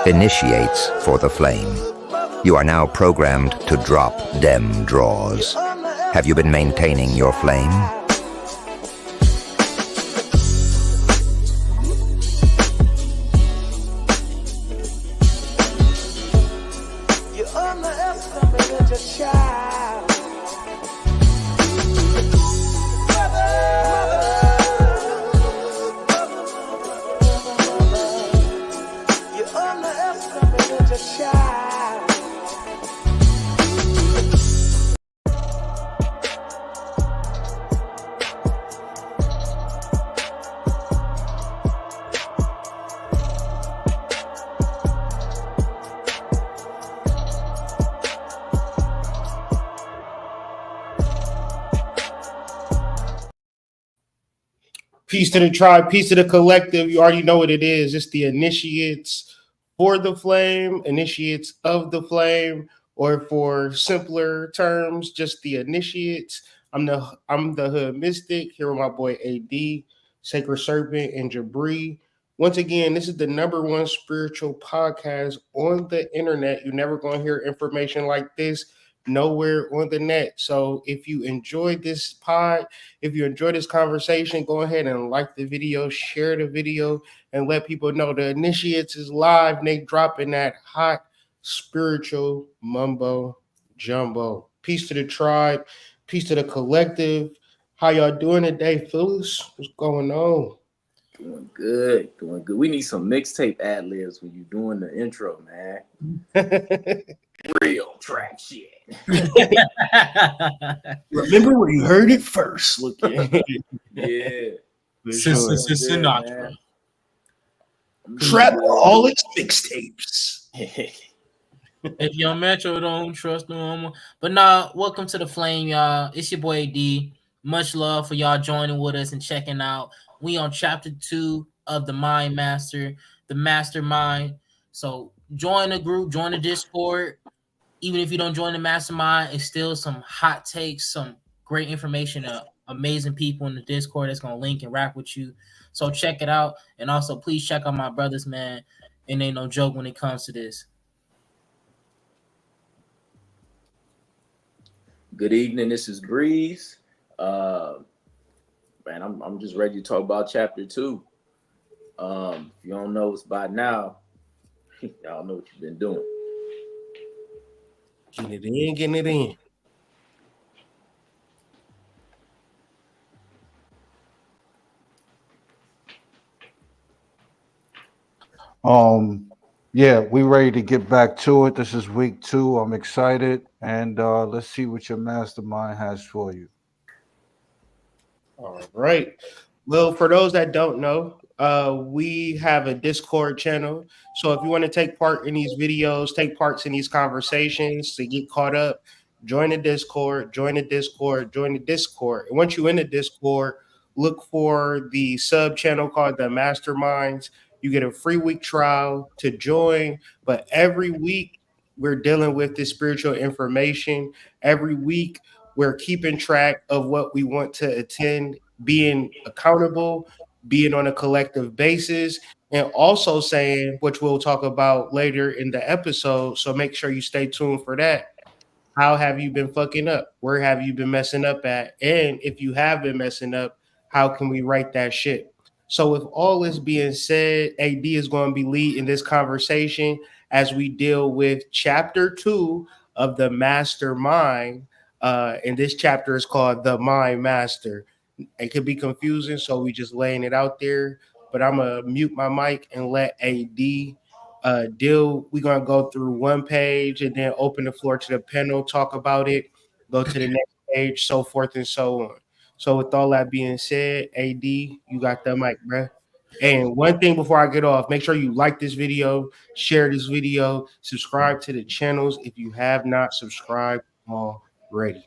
Initiates for the flame. You are now programmed to drop dem draws. Have you been maintaining your flame? You underestimated your child. You underestimated your child. Peace to the tribe, peace to the collective. You already know what it is. It's the initiates for the flame, initiates of the flame, or for simpler terms, just the initiates. I'm the hood mystic here with my boy AD, Sacred Serpent, and Jabri. Once again, this is the #1 spiritual podcast on the internet. You're never going to hear information like this nowhere on the net. So if you enjoyed this pod, if you enjoyed this conversation, go ahead and like the video, share the video, and let people know the initiates is live and they dropping that hot spiritual mumbo jumbo. Peace to the tribe, peace to the collective. How y'all doing today, Phyllis? What's going on? Doing good. We need some mixtape ad libs when you're doing the intro, man. Real track shit. Remember where you heard it first. Look at Yeah. Sinatra. Trapaholics mixtapes. If your metro don't trust no more. But nah, welcome to the flame, y'all. It's your boy D. Much love for y'all joining with us and checking out. We on chapter 2 of the Mind Master, the MasterMind. So join the group, join the Discord. Even if you don't join the Mastermind, it's still some hot takes, some great information, amazing people in the Discord that's gonna link and rap with you. So check it out, and also please check out my brothers, man. And ain't no joke when it comes to this. Good evening. This is Breeze. Man, I'm just ready to talk about chapter 2. If you don't know us by now, y'all know what you've been doing. Getting it in. Yeah, we ready to get back to it. This is week 2. I'm excited, and let's see what your mastermind has for you. All right. Well, for those that don't know, we have a Discord channel. So if you want to take part in these videos, take parts in these conversations to get caught up, join the Discord, join the Discord, join the Discord. And once you're in the Discord, look for the sub channel called the Masterminds. You get a free week trial to join, but every week we're dealing with this spiritual information. Every week we're keeping track of what we want to attend, being accountable, being on a collective basis, and also saying, which we'll talk about later in the episode. So make sure you stay tuned for that. How have you been fucking up? Where have you been messing up at? And if you have been messing up, how can we right that shit? So with all this being said, AD is going to be leading this conversation as we deal with chapter 2 of the Mastermind. And this chapter is called The Mind Master. It could be confusing, so we just laying it out there. But I'm going to mute my mic and let AD deal. We're going to go through one page and then open the floor to the panel, talk about it, go to the next page, so forth and so on. So with all that being said, AD, you got the mic, bruh. And one thing before I get off, make sure you like this video, share this video, subscribe to the channels if you have not subscribed already.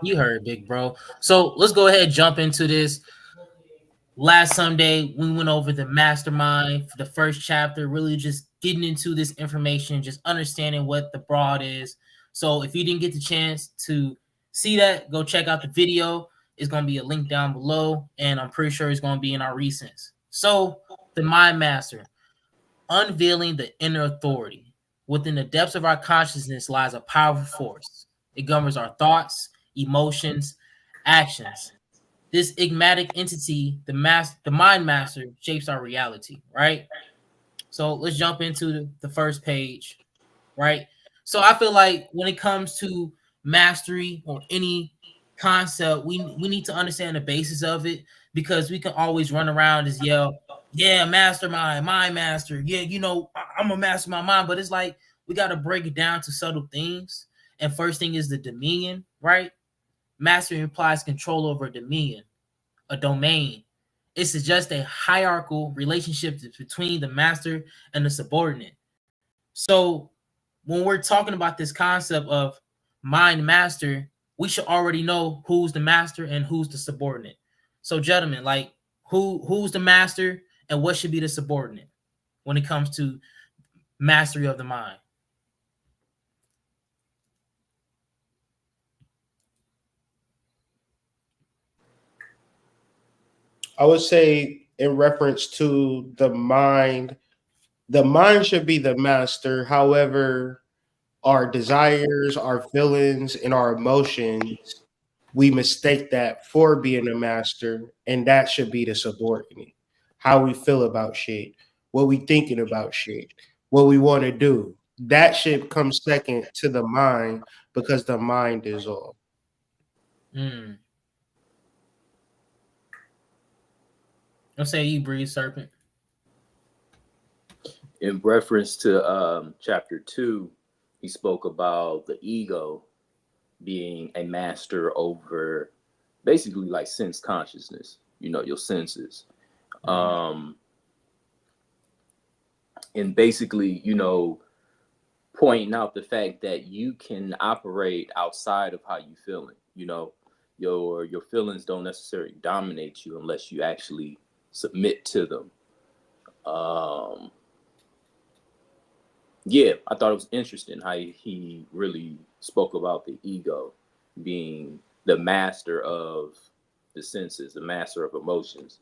You heard, big bro. So let's go ahead and jump into this. Last Sunday, we went over the Mastermind for the first chapter, really just getting into this information, just understanding what the broad is. So if you didn't get the chance to see that, go check out the video. It's going to be a link down below, and I'm pretty sure it's going to be in our recents. So the mind master, unveiling the inner authority. Within the depths of our consciousness lies a powerful force. It governs our thoughts, emotions, actions. This enigmatic entity, the mind master, shapes our reality, right? So let's jump into the first page, right? So I feel like when it comes to mastery or any concept, we need to understand the basis of it, because we can always run around and yell, yeah, mastermind, mind master. Yeah, I'm a master my mind, but it's like we got to break it down to subtle things. And first thing is the dominion, right? Mastery implies control over a dominion, a domain. It suggests a hierarchical relationship between the master and the subordinate. So when we're talking about this concept of mind master, we should already know who's the master and who's the subordinate. So, gentlemen, like who's the master and what should be the subordinate when it comes to mastery of the mind? I would say in reference to the mind should be the master. However, our desires, our feelings, and our emotions, we mistake that for being a master, and that should be the subordinate. How we feel about shit, what we thinking about shit, what we want to do. That should come second to the mind because the mind is all. Hmm. Let's say you breathe, serpent. In reference to chapter 2, he spoke about the ego being a master over basically like sense consciousness, your senses. And basically, pointing out the fact that you can operate outside of how you feeling. Your feelings don't necessarily dominate you unless you actually submit to them. Yeah, I thought it was interesting how he really spoke about the ego being the master of the senses, the master of emotions,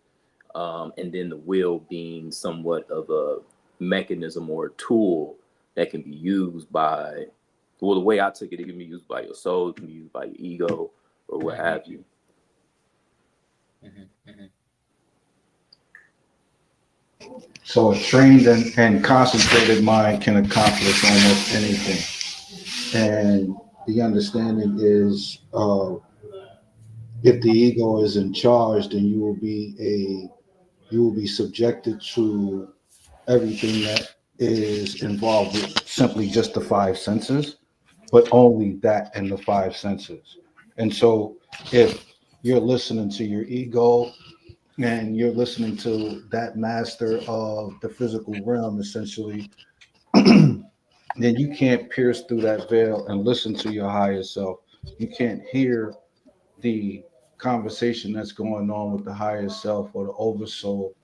and then the will being somewhat of a mechanism or a tool that can be used by, well, the way I took it, it can be used by your soul, it can be used by your ego, or what have you. So a trained and concentrated mind can accomplish almost anything. And the understanding is, if the ego is in charge, then you will be subjected to everything that is involved with simply just the five senses, but only that and the five senses. And so if you're listening to your ego and you're listening to that master of the physical realm, essentially, then you can't pierce through that veil and listen to your higher self. You can't hear the conversation that's going on with the higher self or the oversoul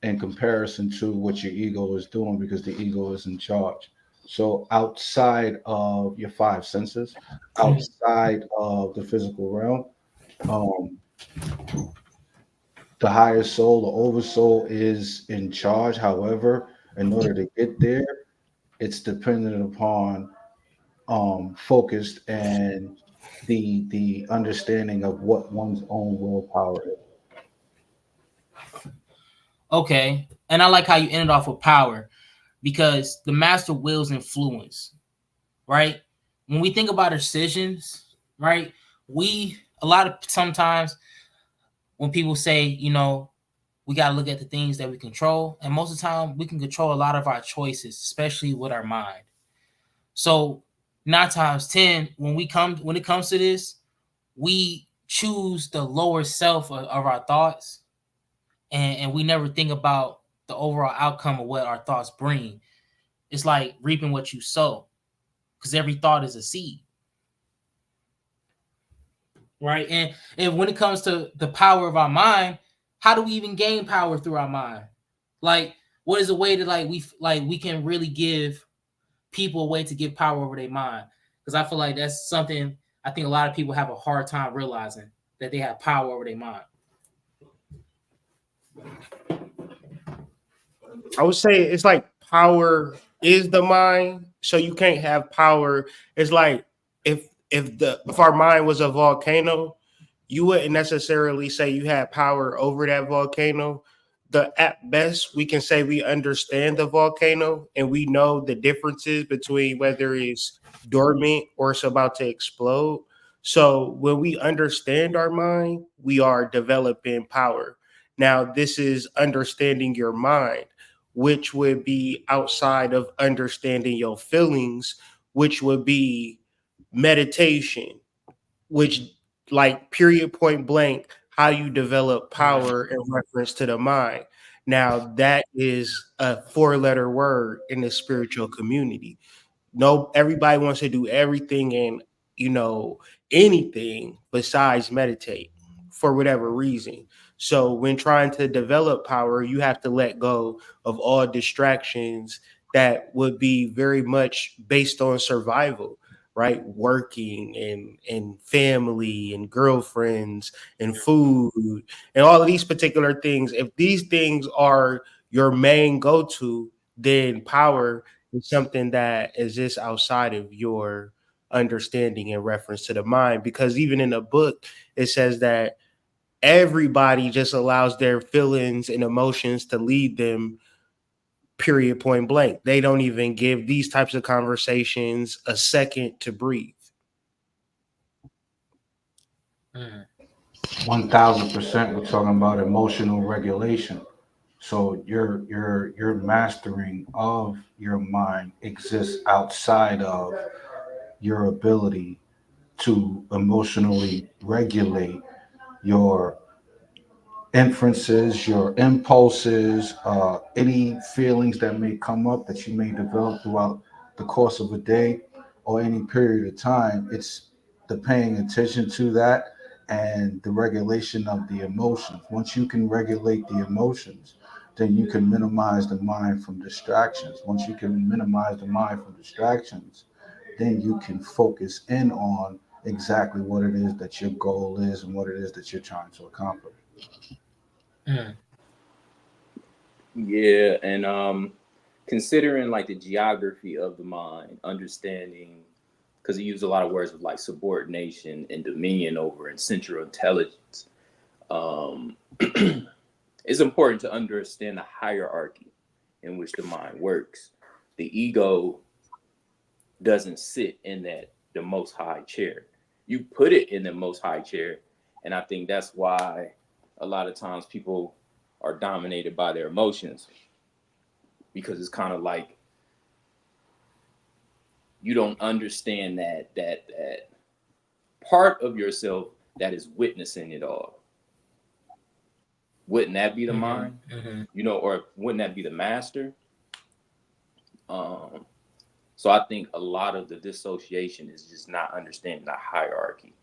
in comparison to what your ego is doing, because the ego is in charge. So outside of your five senses, outside of the physical realm, um, the higher soul, the oversoul is in charge. However, in order to get there, it's dependent upon focused and the understanding of what one's own willpower is. Okay. And I like how you ended off with power, because the master wills influence, right? When we think about decisions, right? A lot of sometimes when people say, we got to look at the things that we control. And most of the time, we can control a lot of our choices, especially with our mind. So 9 times 10, when it comes to this, we choose the lower self of our thoughts, and we never think about the overall outcome of what our thoughts bring. It's like reaping what you sow, because every thought is a seed, right? And when it comes to the power of our mind, how do we even gain power through our mind? Like, what is a way that we can really give people a way to get power over their mind? Because I feel like that's something I think a lot of people have a hard time realizing, that they have power over their mind. I would say it's like power is the mind, so you can't have power. It's like if our mind was a volcano, you wouldn't necessarily say you had power over that volcano. The at best we can say we understand the volcano and we know the differences between whether it's dormant or it's about to explode. So when we understand our mind, we are developing power. Now, this is understanding your mind, which would be outside of understanding your feelings, which would be meditation, which, like, period point blank, how you develop power in reference to the mind. Now, that is a four-letter word in the spiritual community. No, everybody wants to do everything and, you know, anything besides meditate for whatever reason. So when trying to develop power, you have to let go of all distractions that would be very much based on survival, right? Working and family and girlfriends and food and all of these particular things. If these things are your main go-to, then power is something that exists outside of your understanding in reference to the mind. Because even in the book, it says that everybody just allows their feelings and emotions to lead them, period point blank. They don't even give these types of conversations a second to breathe. 1000%. We're talking about emotional regulation. So your mastering of your mind exists outside of your ability to emotionally regulate your inferences, your impulses, any feelings that may come up that you may develop throughout the course of a day or any period of time. It's the paying attention to that and the regulation of the emotions. Once you can regulate the emotions, then you can minimize the mind from distractions. Once you can minimize the mind from distractions, then you can focus in on exactly what it is that your goal is and what it is that you're trying to accomplish. Mm. Yeah, and considering like the geography of the mind, understanding, because he used a lot of words of like subordination and dominion over and central intelligence. Um, it's important to understand the hierarchy in which the mind works. The ego doesn't sit in that the most high chair. You put it in the most high chair, and I think that's why a lot of times people are dominated by their emotions, because it's kind of like you don't understand that part of yourself that is witnessing it all. Wouldn't that be the mind? Or wouldn't that be the master? Um, so I think a lot of the dissociation is just not understanding the hierarchy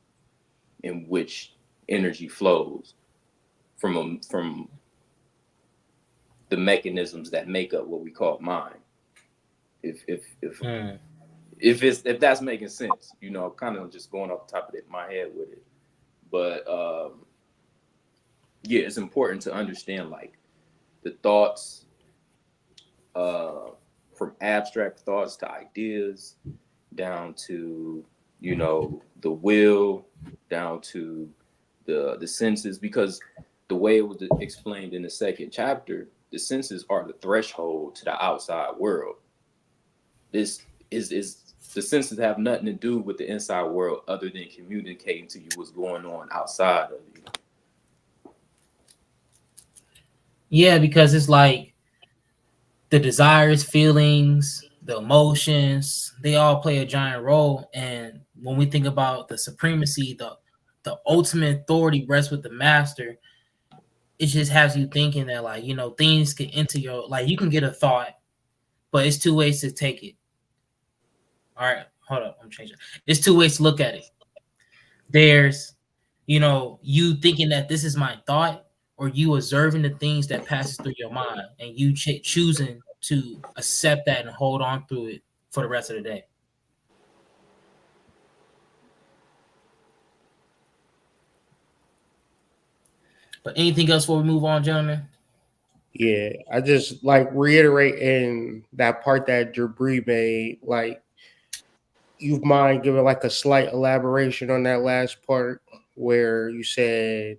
in which energy flows from the mechanisms that make up what we call mind. If that's making sense, kind of just going off the top of my head with it. But yeah, it's important to understand like the thoughts, from abstract thoughts to ideas, down to the will, down to the senses, because the way it was explained in the second chapter, the senses are the threshold to the outside world. This is the senses have nothing to do with the inside world other than communicating to you what's going on outside of you. Yeah, because it's like the desires, feelings, the emotions, they all play a giant role. And when we think about the supremacy, the ultimate authority rests with the master, it just has you thinking that, like, things can enter your, like, you can get a thought, but it's two ways to take it. All right, hold up, I'm changing. There's two ways to look at it. There's, you thinking that this is my thought, or you observing the things that passes through your mind, and you choosing to accept that and hold on through it for the rest of the day. But anything else before we move on, gentlemen? Yeah, I just like reiterating that part that Jabri made. Like, you mind giving like a slight elaboration on that last part where you said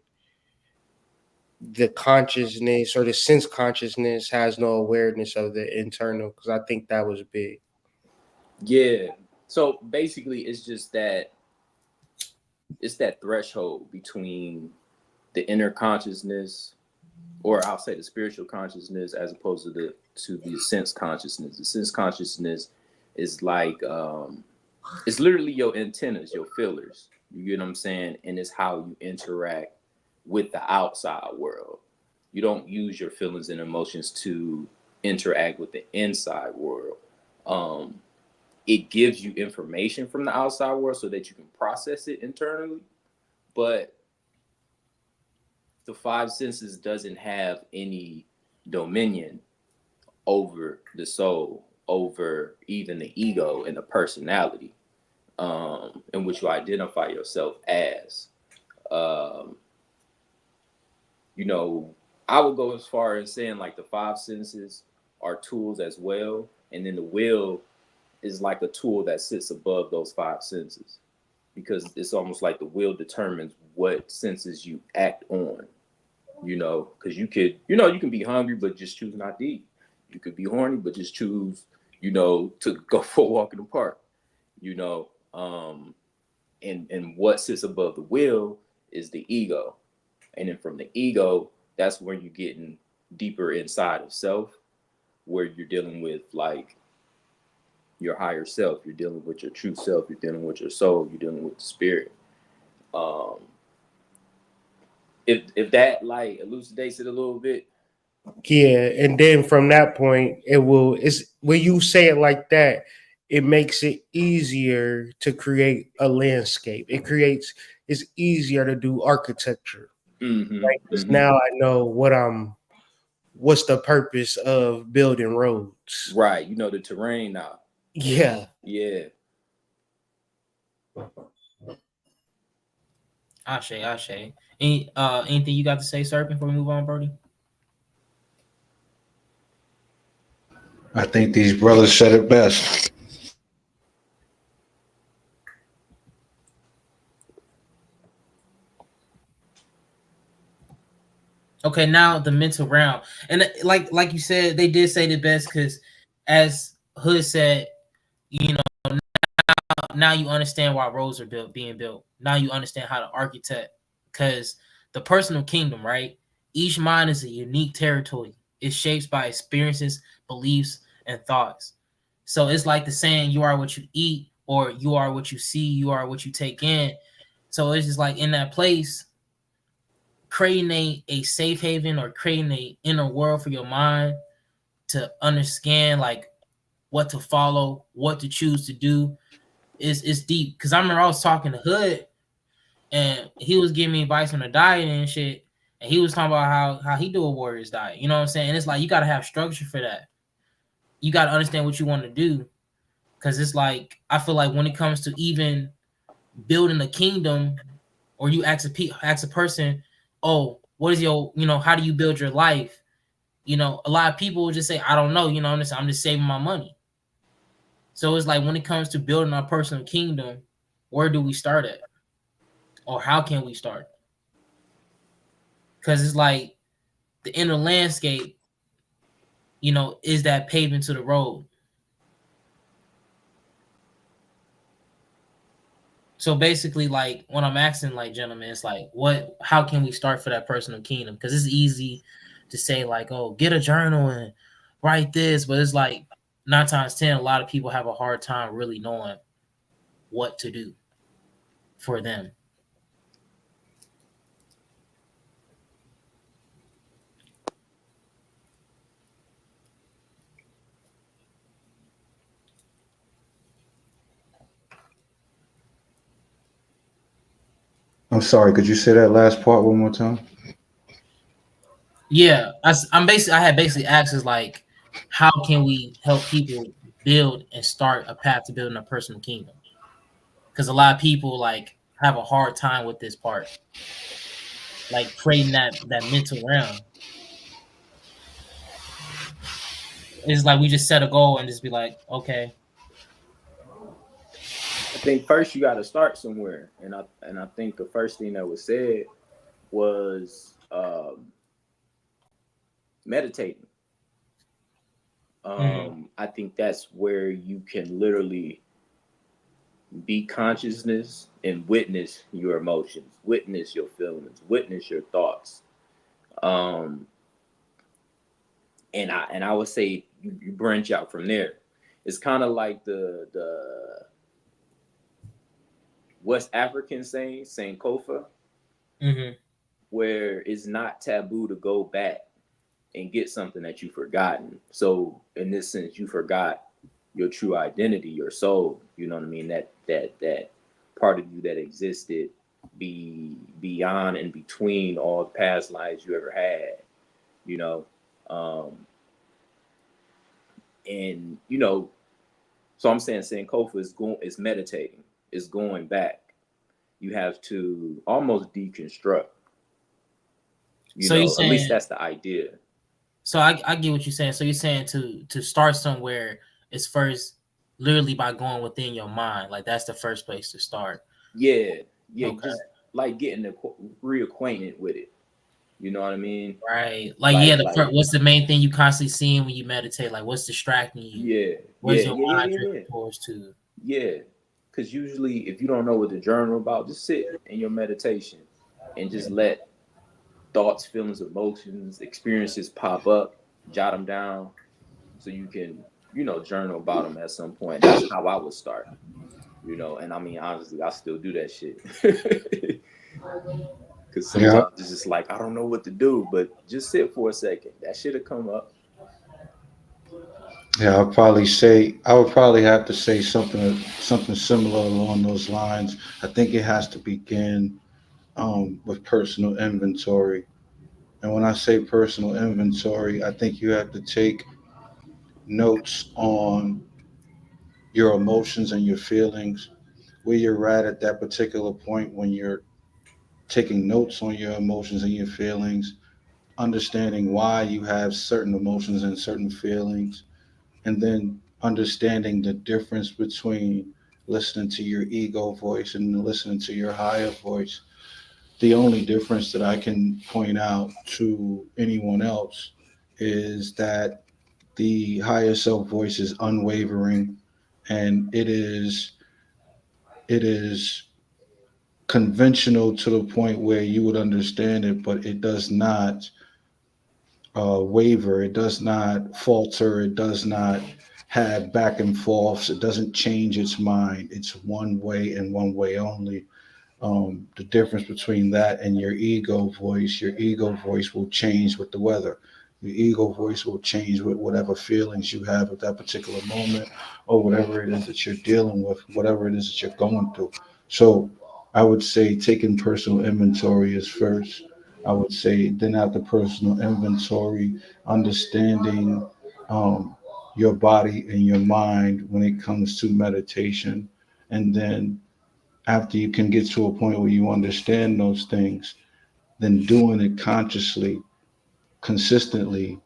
the consciousness or the sense consciousness has no awareness of the internal? Because I think that was big. Yeah. So basically, it's that threshold between the inner consciousness, or I'll say the spiritual consciousness, as opposed to the sense consciousness. The sense consciousness is like it's literally your antennas, your feelers. You get what I'm saying? And it's how you interact with the outside world. You don't use your feelings and emotions to interact with the inside world. Um, it gives you information from the outside world so that you can process it internally. But the five senses doesn't have any dominion over the soul, over even the ego and the personality, in which you identify yourself as. Um, you know, I would go as far as saying like the five senses are tools as well, and then the will is like a tool that sits above those five senses, because it's almost like the will determines what senses you act on. Because you can be hungry but just choose not to eat. You could be horny but just choose, to go for a walk in the park. You know, and what sits above the will is the ego, and then from the ego, that's where you're getting deeper inside of self, where you're dealing with like your higher self, you're dealing with your true self, you're dealing with your soul, you're dealing with the spirit. Um, if that like elucidates it a little bit. Yeah, and then from that point, it's when you say it like that, it makes it easier to create a landscape. It's easier to do architecture. Mm-hmm, Right? Because mm-hmm. now I know what's the purpose of building roads. Right, you know the terrain now. Yeah. Yeah. Ashe. Anything you got to say, Serpent, before we move on, Brody? I think these brothers said it best. Okay, now the mental realm, and like you said, they did say the best because, as Hood said, you know, now you understand why roads are being built. Now you understand how to architect, because the personal kingdom, right? Each mind is a unique territory. It's shaped by experiences, beliefs, and thoughts. So it's like the saying, "You are what you eat," or "You are what you see." You are what you take in. So it's just like in that place, creating a safe haven or creating a inner world for your mind to understand like what to follow, what to choose to do is deep. Because I remember I was talking to Hood and he was giving me advice on the diet and shit, and he was talking about how he do a warrior's diet. You know what I'm saying? And it's like you got to have structure for that. You got to understand what you want to do, because it's like I feel like when it comes to even building a kingdom, or you ask a person, oh, what is your, how do you build your life? A lot of people will just say, I don't know. I'm just saving my money. So it's like when it comes to building our personal kingdom, where do we start at? Or how can we start? Because it's like the inner landscape, is that pavement to the road. So basically, like when I'm asking, like, gentlemen, it's like, how can we start for that personal kingdom? Because it's easy to say, like, oh, get a journal and write this, but it's like 9 times 10, a lot of people have a hard time really knowing what to do for them. I'm sorry, could you say that last part one more time? Yeah, I had basically asked is like, how can we help people build and start a path to building a personal kingdom? Because a lot of people like have a hard time with this part, like creating that mental realm. It's like we just set a goal and just be like, okay. I think first you got to start somewhere, and I think the first thing that was said was meditating. I think that's where you can literally be consciousness and witness your emotions, witness your feelings, witness your thoughts. And I would say you branch out from there. It's kind of like the West African saying Sankofa, where it's not taboo to go back and get something that you've forgotten. So in this sense, you forgot your true identity, your soul. You know what I mean? That part of you that existed beyond and between all the past lives you ever had. You know, and you know, so I'm saying Sankofa is meditating, is going back. You have to almost deconstruct. You So know, you're at least saying, that's the idea. so I get what you're saying. So you're saying to start somewhere is first literally by going within your mind. Like that's the first place to start. Yeah, Okay. just like getting reacquainted with it. You know what I mean? Right. Like yeah, Like what's the main thing you constantly seeing when you meditate? Like what's distracting you? yeah, Where's yeah, your yeah, mind yeah, yeah, driven towards to? yeah. Because usually, if you don't know what to journal about, just sit in your meditation and just let thoughts, feelings, emotions, experiences pop up, jot them down, so you can, you know, journal about them at some point. That's how I would start. You know, and I mean, honestly, I still do that shit. Because Yeah. sometimes it's just like, I don't know what to do, but just sit for a second. That shit will come up. Yeah, I would probably have to say something similar along those lines. I think it has to begin with personal inventory. And when I say personal inventory, I think you have to take notes on your emotions and your feelings, where you're at that particular point when you're taking notes on your emotions and your feelings, understanding why you have certain emotions and certain feelings, and then understanding the difference between listening to your ego voice and listening to your higher voice. The only difference that I can point out to anyone else is that the higher self voice is unwavering, and it is conventional to the point where you would understand it, but it does not waver. It does not falter. It does not have back and forths. It doesn't change its mind. It's one way and one way only. The difference between that and your ego voice will change with the weather. Your ego voice will change with whatever feelings you have at that particular moment, or whatever it is that you're dealing with, whatever it is that you're going through. So I would say taking personal inventory is first. I would say then after personal inventory, understanding um, your body and your mind when it comes to meditation. And then after you can get to a point where you understand those things, then doing it consciously, consistently,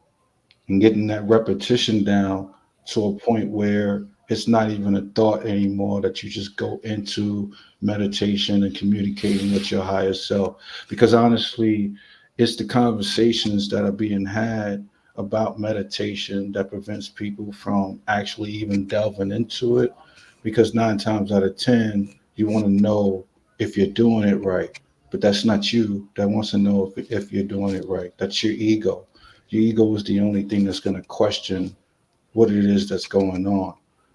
and getting that repetition down to a point where it's not even a thought anymore, that you just go into meditation and communicating with your higher self. Because honestly, it's the conversations that are being had about meditation that prevents people from actually even delving into it. Because 9 times out of 10, you want to know if you're doing it right. But that's not you that wants to know if you're doing it right. That's your ego. Your ego is the only thing that's going to question what it is that's going on.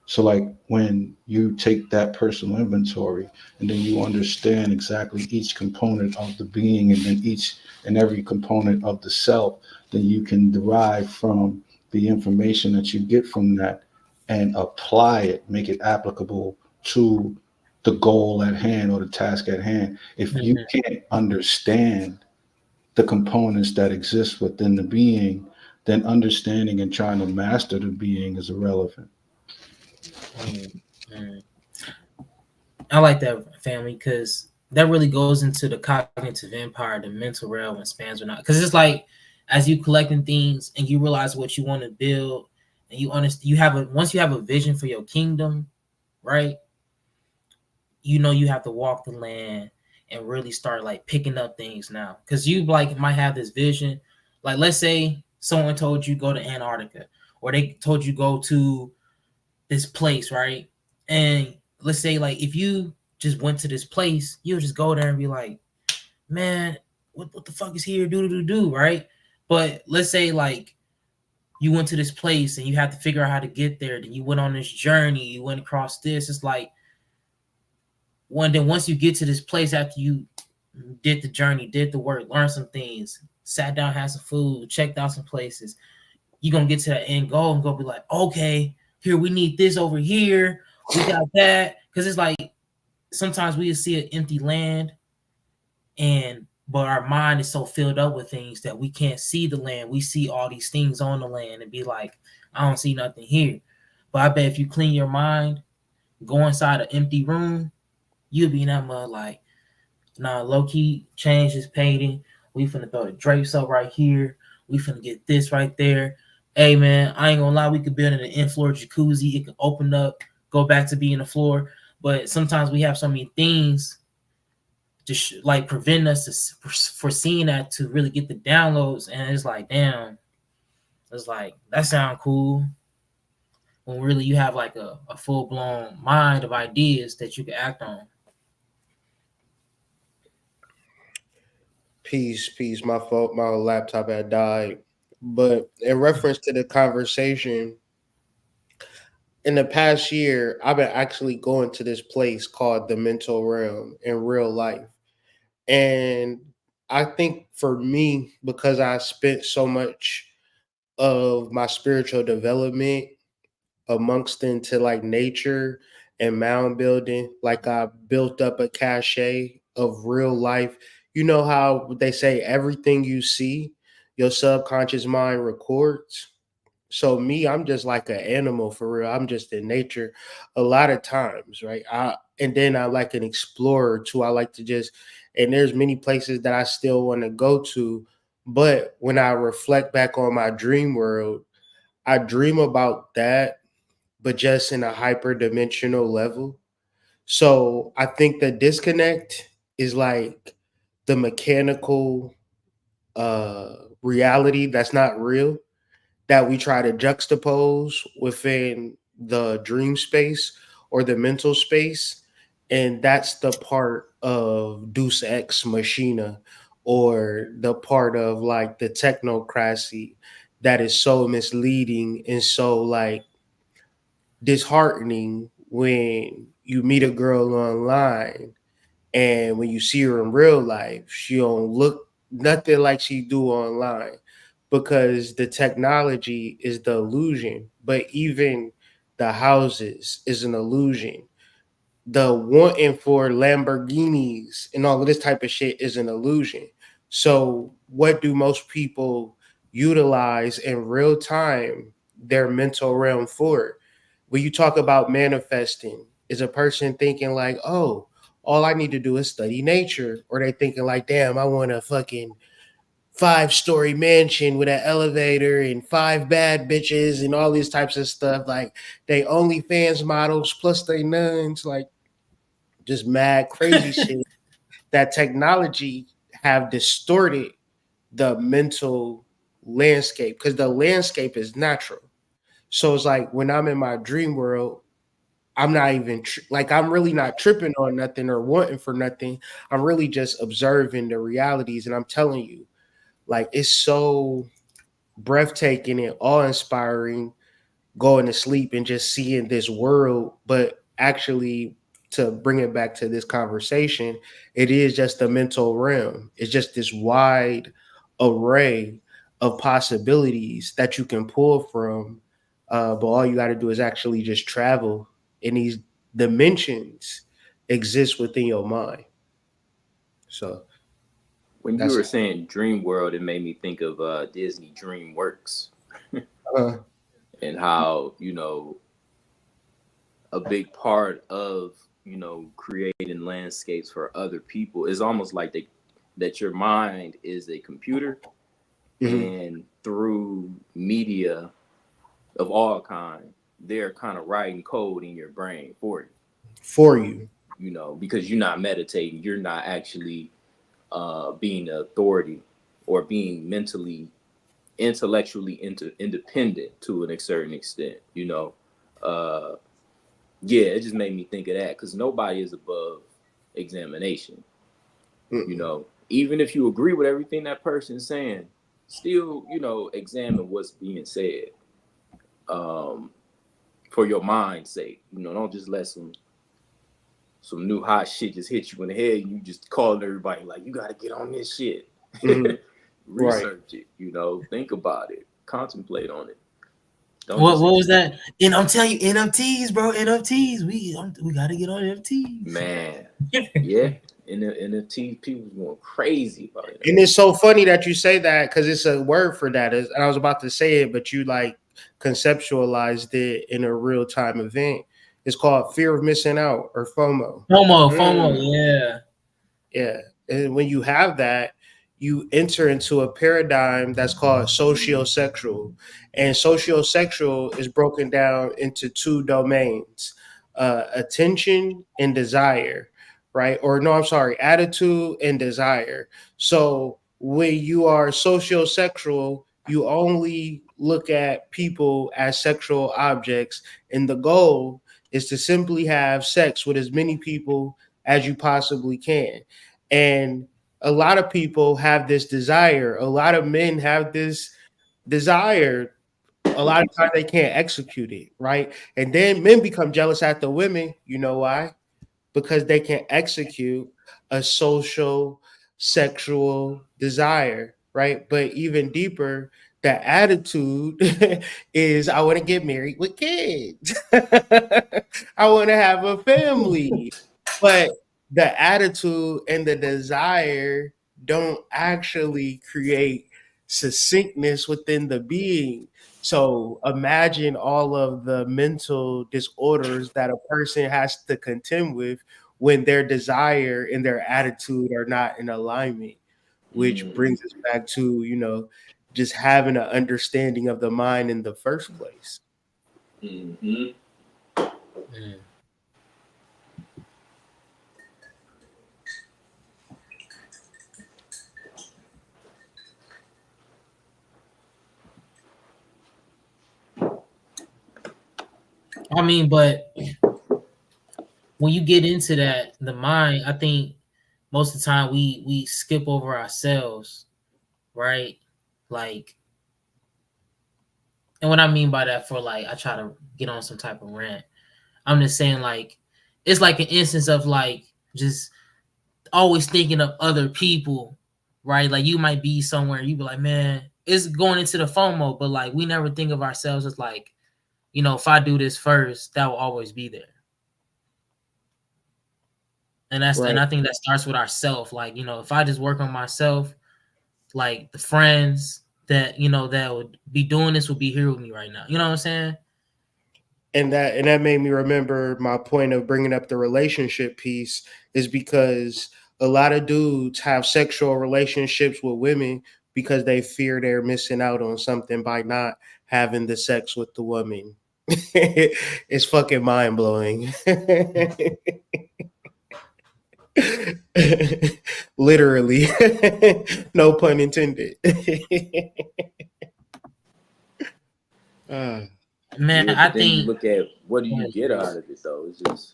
So, like when you take that personal inventory and then you understand exactly each component of the being and then each and every component of the self, then you can derive from the information that you get from that and apply it, make it applicable to the goal at hand or the task at hand. If you can't understand the components that exist within the being, then understanding and trying to master the being is irrelevant. Mm. I like that, family, because that really goes into the cognitive empire, the mental realm, and spans or not. Because it's like as you collecting things and you realize what you want to build, and you understand, once you have a vision for your kingdom, right? You know you have to walk the land and really start like picking up things now, because you like might have this vision. Like, let's say someone told you go to Antarctica, or they told you go to this place, right? And let's say like if you just went to this place, you'll just go there and be like, man, what the fuck is here? Do, right? But let's say like you went to this place and you had to figure out how to get there. Then you went on this journey, you went across this. It's like once you get to this place after you did the journey, did the work, learned some things, sat down, had some food, checked out some places, you're gonna get to that end goal and go be like, okay, here we need this over here, we got that. Because it's like sometimes we see an empty land, but our mind is so filled up with things that we can't see the land. We see all these things on the land and be like, I don't see nothing here. But I bet if you clean your mind, go inside an empty room, you'll be in that mud like, nah, low key, change this painting. We finna throw the drapes up right here. We finna get this right there. Hey man, I ain't gonna lie, we could build an in-floor jacuzzi. It can open up, go back to being a floor. But sometimes we have so many things to like prevent us to foreseeing that to really get the downloads. And it's like, damn, it's like that sound cool. When really you have like a full-blown mind of ideas that you can act on. Peace. My fault. My laptop had died. But in reference to the conversation, in the past year, I've been actually going to this place called the mental realm in real life. And I think for me, because I spent so much of my spiritual development amongst into like nature and mound building, like I built up a cachet of real life. You know how they say everything you see, your subconscious mind records. So me, I'm just like an animal for real. I'm just in nature a lot of times, right? And then I like an explorer too. I like to just, and there's many places that I still want to go to. But when I reflect back on my dream world, I dream about that, but just in a hyperdimensional level. So I think the disconnect is like the mechanical reality that's not real, that we try to juxtapose within the dream space or the mental space. And that's the part of Deus Ex Machina, or the part of like the technocracy that is so misleading and so like disheartening when you meet a girl online and when you see her in real life, she don't look nothing like she do online, because the technology is the illusion. But even the houses is an illusion. The wanting for Lamborghinis and all of this type of shit is an illusion. So what do most people utilize in real time their mental realm for? When you talk about manifesting, is a person thinking like, oh, all I need to do is study nature? Or they thinking like, damn, I want a fucking 5-story mansion with an elevator and 5 bad bitches and all these types of stuff. Like they OnlyFans models plus they nuns, like just mad crazy shit. That technology have distorted the mental landscape, because the landscape is natural. So it's like when I'm in my dream world, I'm not even like I'm really not tripping on nothing or wanting for nothing. I'm really just observing the realities, and I'm telling you, like it's so breathtaking and awe-inspiring going to sleep and just seeing this world. But actually, to bring it back to this conversation, it is just the mental realm. It's just this wide array of possibilities that you can pull from. But all you got to do is actually just travel, and these dimensions exist within your mind. So When you that's were saying dream world, it made me think of Disney DreamWorks uh, and how, a big part of, creating landscapes for other people is almost like that your mind is a computer, mhm. and through media, of all kind, they're kind of writing code in your brain for you. For you. You know, because you're not meditating, you're not actually being an authority or being mentally, intellectually independent to a certain extent. You know, yeah, it just made me think of that because nobody is above examination. You know, even if you agree with everything that person's saying, still, you know, examine what's being said for your mind's sake. You know, don't just let some new hot shit just hit you in the head and you just calling everybody like, you got to get on this shit. Research it, you know, think about it, contemplate on it. What was that? And I'm telling you, NFTs, bro, NFTs. We got to get on NFTs. Man, yeah. NFT people going crazy about it. And it's so funny that you say that because it's a word for that. And I was about to say it, but you like conceptualized it in a real time event. It's called fear of missing out or FOMO. FOMO, yeah. Yeah. And when you have that, you enter into a paradigm that's called sociosexual. And sociosexual is broken down into two domains, attention and desire, right? Or no, I'm sorry, attitude and desire. So when you are sociosexual, you only look at people as sexual objects. And the goal is to simply have sex with as many people as you possibly can. And a lot of people have this desire. A lot of men have this desire. A lot of times they can't execute it, right? And then men become jealous at the women. You know why? Because they can execute a social sexual desire, right? But even deeper, the attitude is I want to get married with kids. I want to have a family. But the attitude and the desire don't actually create succinctness within the being. So imagine all of the mental disorders that a person has to contend with when their desire and their attitude are not in alignment, which brings us back to, you know, just having an understanding of the mind in the first place. Mm-hmm. I mean, but when you get into that, the mind, I think most of the time we skip over ourselves, right? Like, and what I mean by that, for like, I try to get on some type of rant. I'm just saying, like, it's like an instance of like just always thinking of other people, right? Like you might be somewhere, you be like, man, it's going into the FOMO, but like we never think of ourselves as like, you know, if I do this first, that will always be there. And that's Right. and I think that starts with ourself. Like, you know, if I just work on myself, like the friends that, you know, that would be doing this would be here with me right now. You know what I'm saying? And that made me remember my point of bringing up the relationship piece is because a lot of dudes have sexual relationships with women because they fear they're missing out on something by not having the sex with the woman. It's fucking mind blowing. Literally. No pun intended. Man, Yeah, I but then you think look at what do you get out of it though? It's just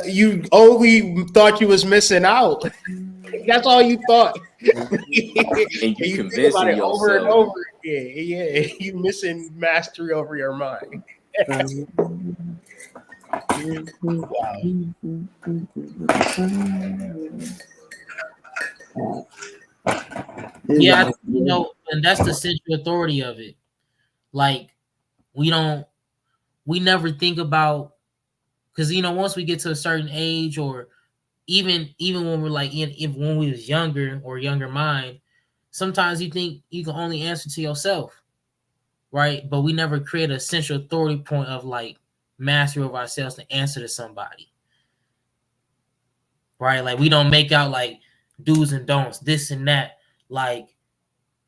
you only thought you was missing out. That's all you thought. and And you you think about convincing it over and yourself. over again. Yeah, you missing mastery over your mind. Wow. yeah, you know, and that's the central authority of it. Like we never think about, because you know, once we get to a certain age, or even when we're like if when we was younger or younger mind, sometimes you think you can only answer to yourself, right? But we never create a central authority point of like mastery of ourselves to answer to somebody, right? Like we don't make out like do's and don'ts, this and that. Like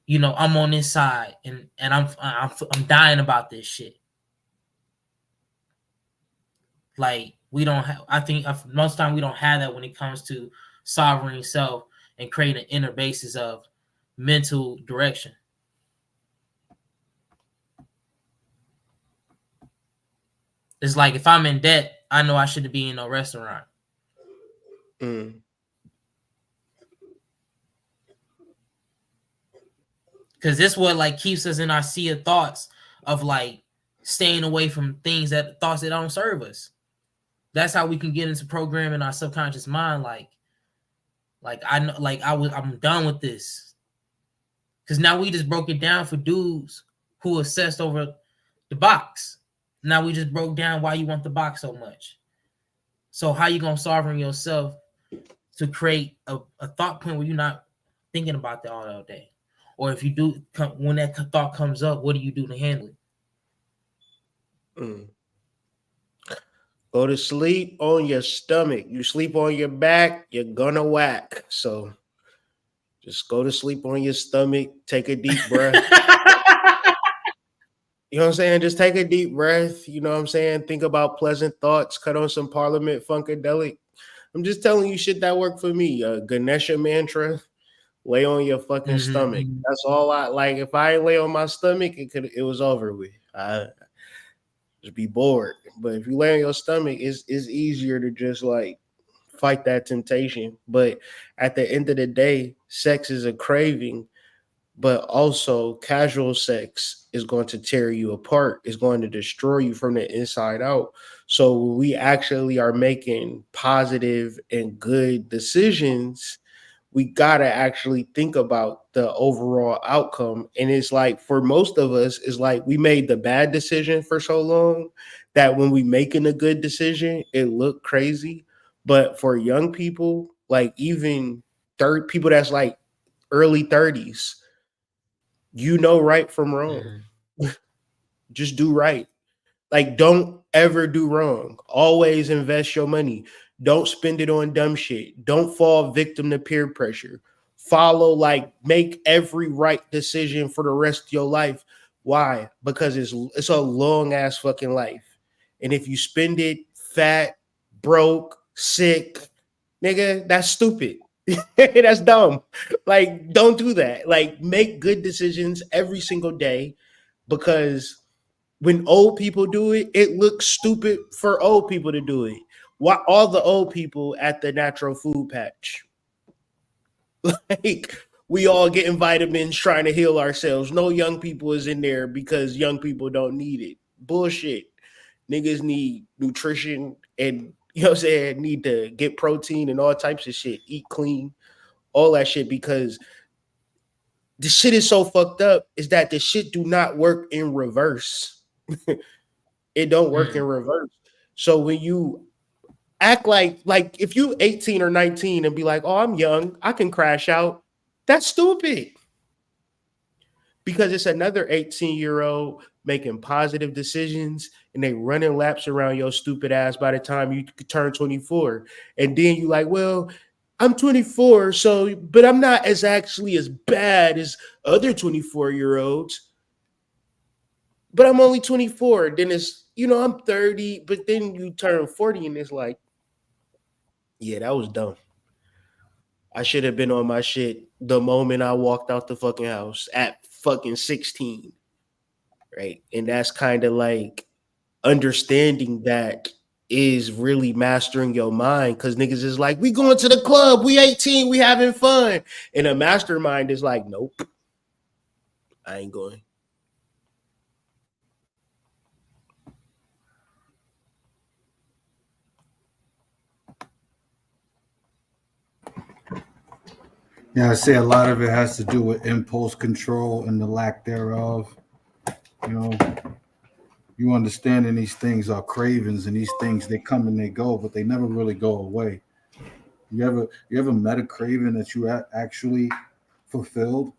I'm on this side and I'm dying about this shit. Like we don't have. I think most of the time we don't have that when it comes to sovereign self and creating an inner basis of mental direction. It's like if I'm in debt, I know I shouldn't be in no restaurant. Mm. Because this what like keeps us in our sea of thoughts of like staying away from thoughts that don't serve us. That's how we can get into programming our subconscious mind. Like I know, like I'm done with this. Because now we just broke it down for dudes who obsessed over the box. Now we just broke down why you want the box so much. So how you gonna sovereign yourself to create a thought point where you're not thinking about that all day? Or if you do, when that thought comes up, what do you do to handle it? Mm. Go to sleep on your stomach. You sleep on your back, you're gonna whack. So just go to sleep on your stomach. Take a deep breath. You know what I'm saying? Just take a deep breath. You know what I'm saying? Think about pleasant thoughts. Cut on some Parliament Funkadelic. I'm just telling you shit that worked for me. Ganesha mantra. Lay on your fucking stomach. That's all I like. If I ain't lay on my stomach, it was over with. I just be bored. But if you lay on your stomach, it's easier to just like fight that temptation. But at the end of the day, sex is a craving, but also casual sex is going to tear you apart. It's going to destroy you from the inside out. So we actually are making positive and good decisions. We got to actually think about the overall outcome. And it's like for most of us, it's like we made the bad decision for so long that when we making a good decision, it looked crazy. But for young people, like even third people that's like early 30s, you know right from wrong. Just do right. Like, don't ever do wrong. Always invest your money. Don't spend it on dumb shit. Don't fall victim to peer pressure. Follow, like, make every right decision for the rest of your life. Why? Because it's a long ass fucking life. And if you spend it fat, broke, sick, nigga, that's stupid. That's dumb. Like, don't do that. Like, make good decisions every single day because when old people do it, it looks stupid for old people to do it. Why all the old people at the natural food patch? Like we all getting vitamins trying to heal ourselves. No young people is in there because young people don't need it. Bullshit. Niggas need nutrition and you know what I'm saying, need to get protein and all types of shit. Eat clean, all that shit because the shit is so fucked up is that the shit do not work in reverse. It don't work in reverse. So when you act like if you 18 or 19 and be like, "Oh, I'm young, I can crash out." That's stupid. Because it's another 18-year-old making positive decisions and they running laps around your stupid ass by the time you turn 24. And then you like, "Well, I'm 24, so but I'm not as actually as bad as other 24-year-olds. But I'm only 24." Then it's, I'm 30, but then you turn 40 and it's like, yeah, that was dumb. I should have been on my shit the moment I walked out the fucking house at fucking 16. Right. And that's kind of like understanding that is really mastering your mind because niggas is like, we going to the club, we 18, we having fun. And a mastermind is like, nope, I ain't going. Yeah, I say a lot of it has to do with impulse control and the lack thereof. You know, you understanding these things are cravings and these things they come and they go, but they never really go away. You ever met a craving that you actually fulfilled?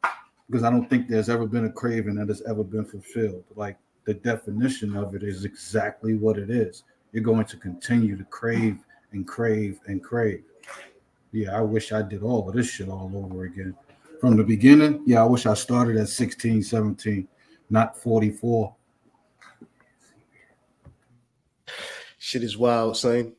Because I don't think there's ever been a craving that has ever been fulfilled. Like the definition of it is exactly what it is. You're going to continue to crave and crave and crave. Yeah, I wish I did all of this shit all over again. From the beginning, yeah, I wish I started at 16, 17, not 44. Shit is wild, son.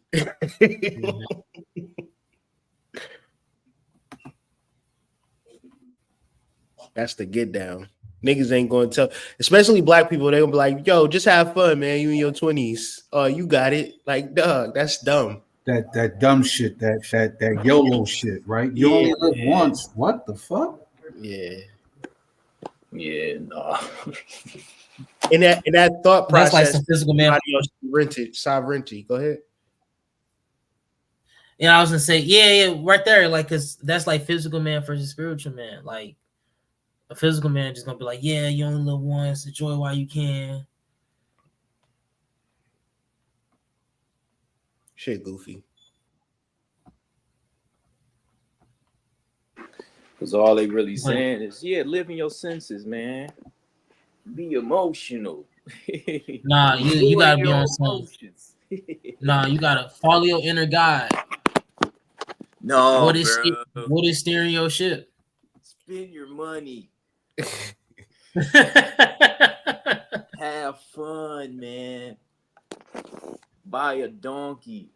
That's the get down. Niggas ain't going to tell, especially black people. They gonna be like, "Yo, just have fun, man. You in your 20s. Oh, you got it." Like, dog, that's dumb. That dumb shit, that YOLO shit, right? You Yeah, only live once. What the fuck? yeah. Yeah, no. In that thought That's like process, some physical man. sovereignty. Go ahead. And I was gonna say, yeah, right there, like, cause that's like physical man versus spiritual man. Like a physical man just gonna be like, yeah, you only live once, enjoy while you can. Shit, goofy. Because all they really saying is, yeah, live in your senses, man. Be emotional. Nah, you Enjoy gotta be your on some. emotions. Nah, you gotta follow your inner guide. No, What is bro. steering your ship? Spend your money. Have fun, man. Buy a donkey.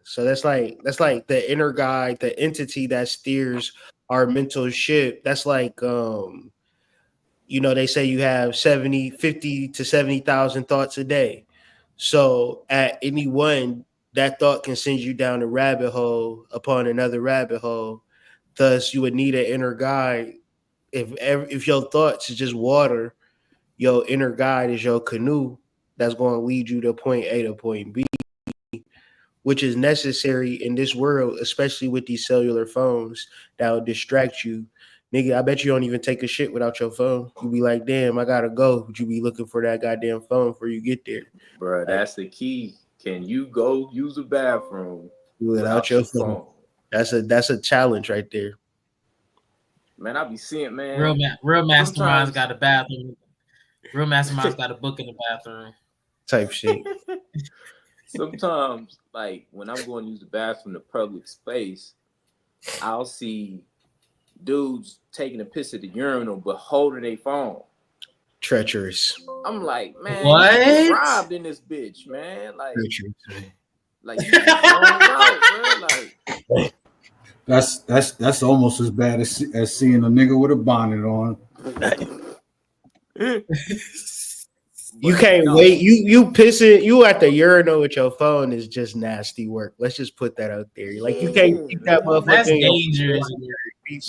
So that's like the inner guide, the entity that steers our mental ship. That's like they say you have 50 to 70,000 thoughts a day. So at any one, that thought can send you down a rabbit hole upon another rabbit hole. Thus, you would need an inner guide. If your thoughts is just water, your inner guide is your canoe that's going to lead you to point A to point B, which is necessary in this world, especially with these cellular phones that will distract you. Nigga, I bet you don't even take a shit without your phone. You be like, damn, I gotta go. But you be looking for that goddamn phone before you get there. Bro, Like, that's the key. Can you go use the bathroom without without your your phone. phone? That's a challenge right there. Man, I be seeing, real man. masterminds Sometimes got a bathroom. Real masterminds got a book in the bathroom. Type shit. sometimes, like when I'm going to use the bathroom in a public space, I'll see dudes taking a piss at the urinal but holding a phone. Treacherous. I'm like, man, you What? get robbed in this bitch, man. Treacherous. Like you just zoned out, bro. Like That's almost as bad as seeing a nigga with a bonnet on. You but can't no, wait. You pissing. You at the urinal with your phone is just nasty work. Let's just put that out there. Like you can't keep that man. motherfucker That's in your dangerous.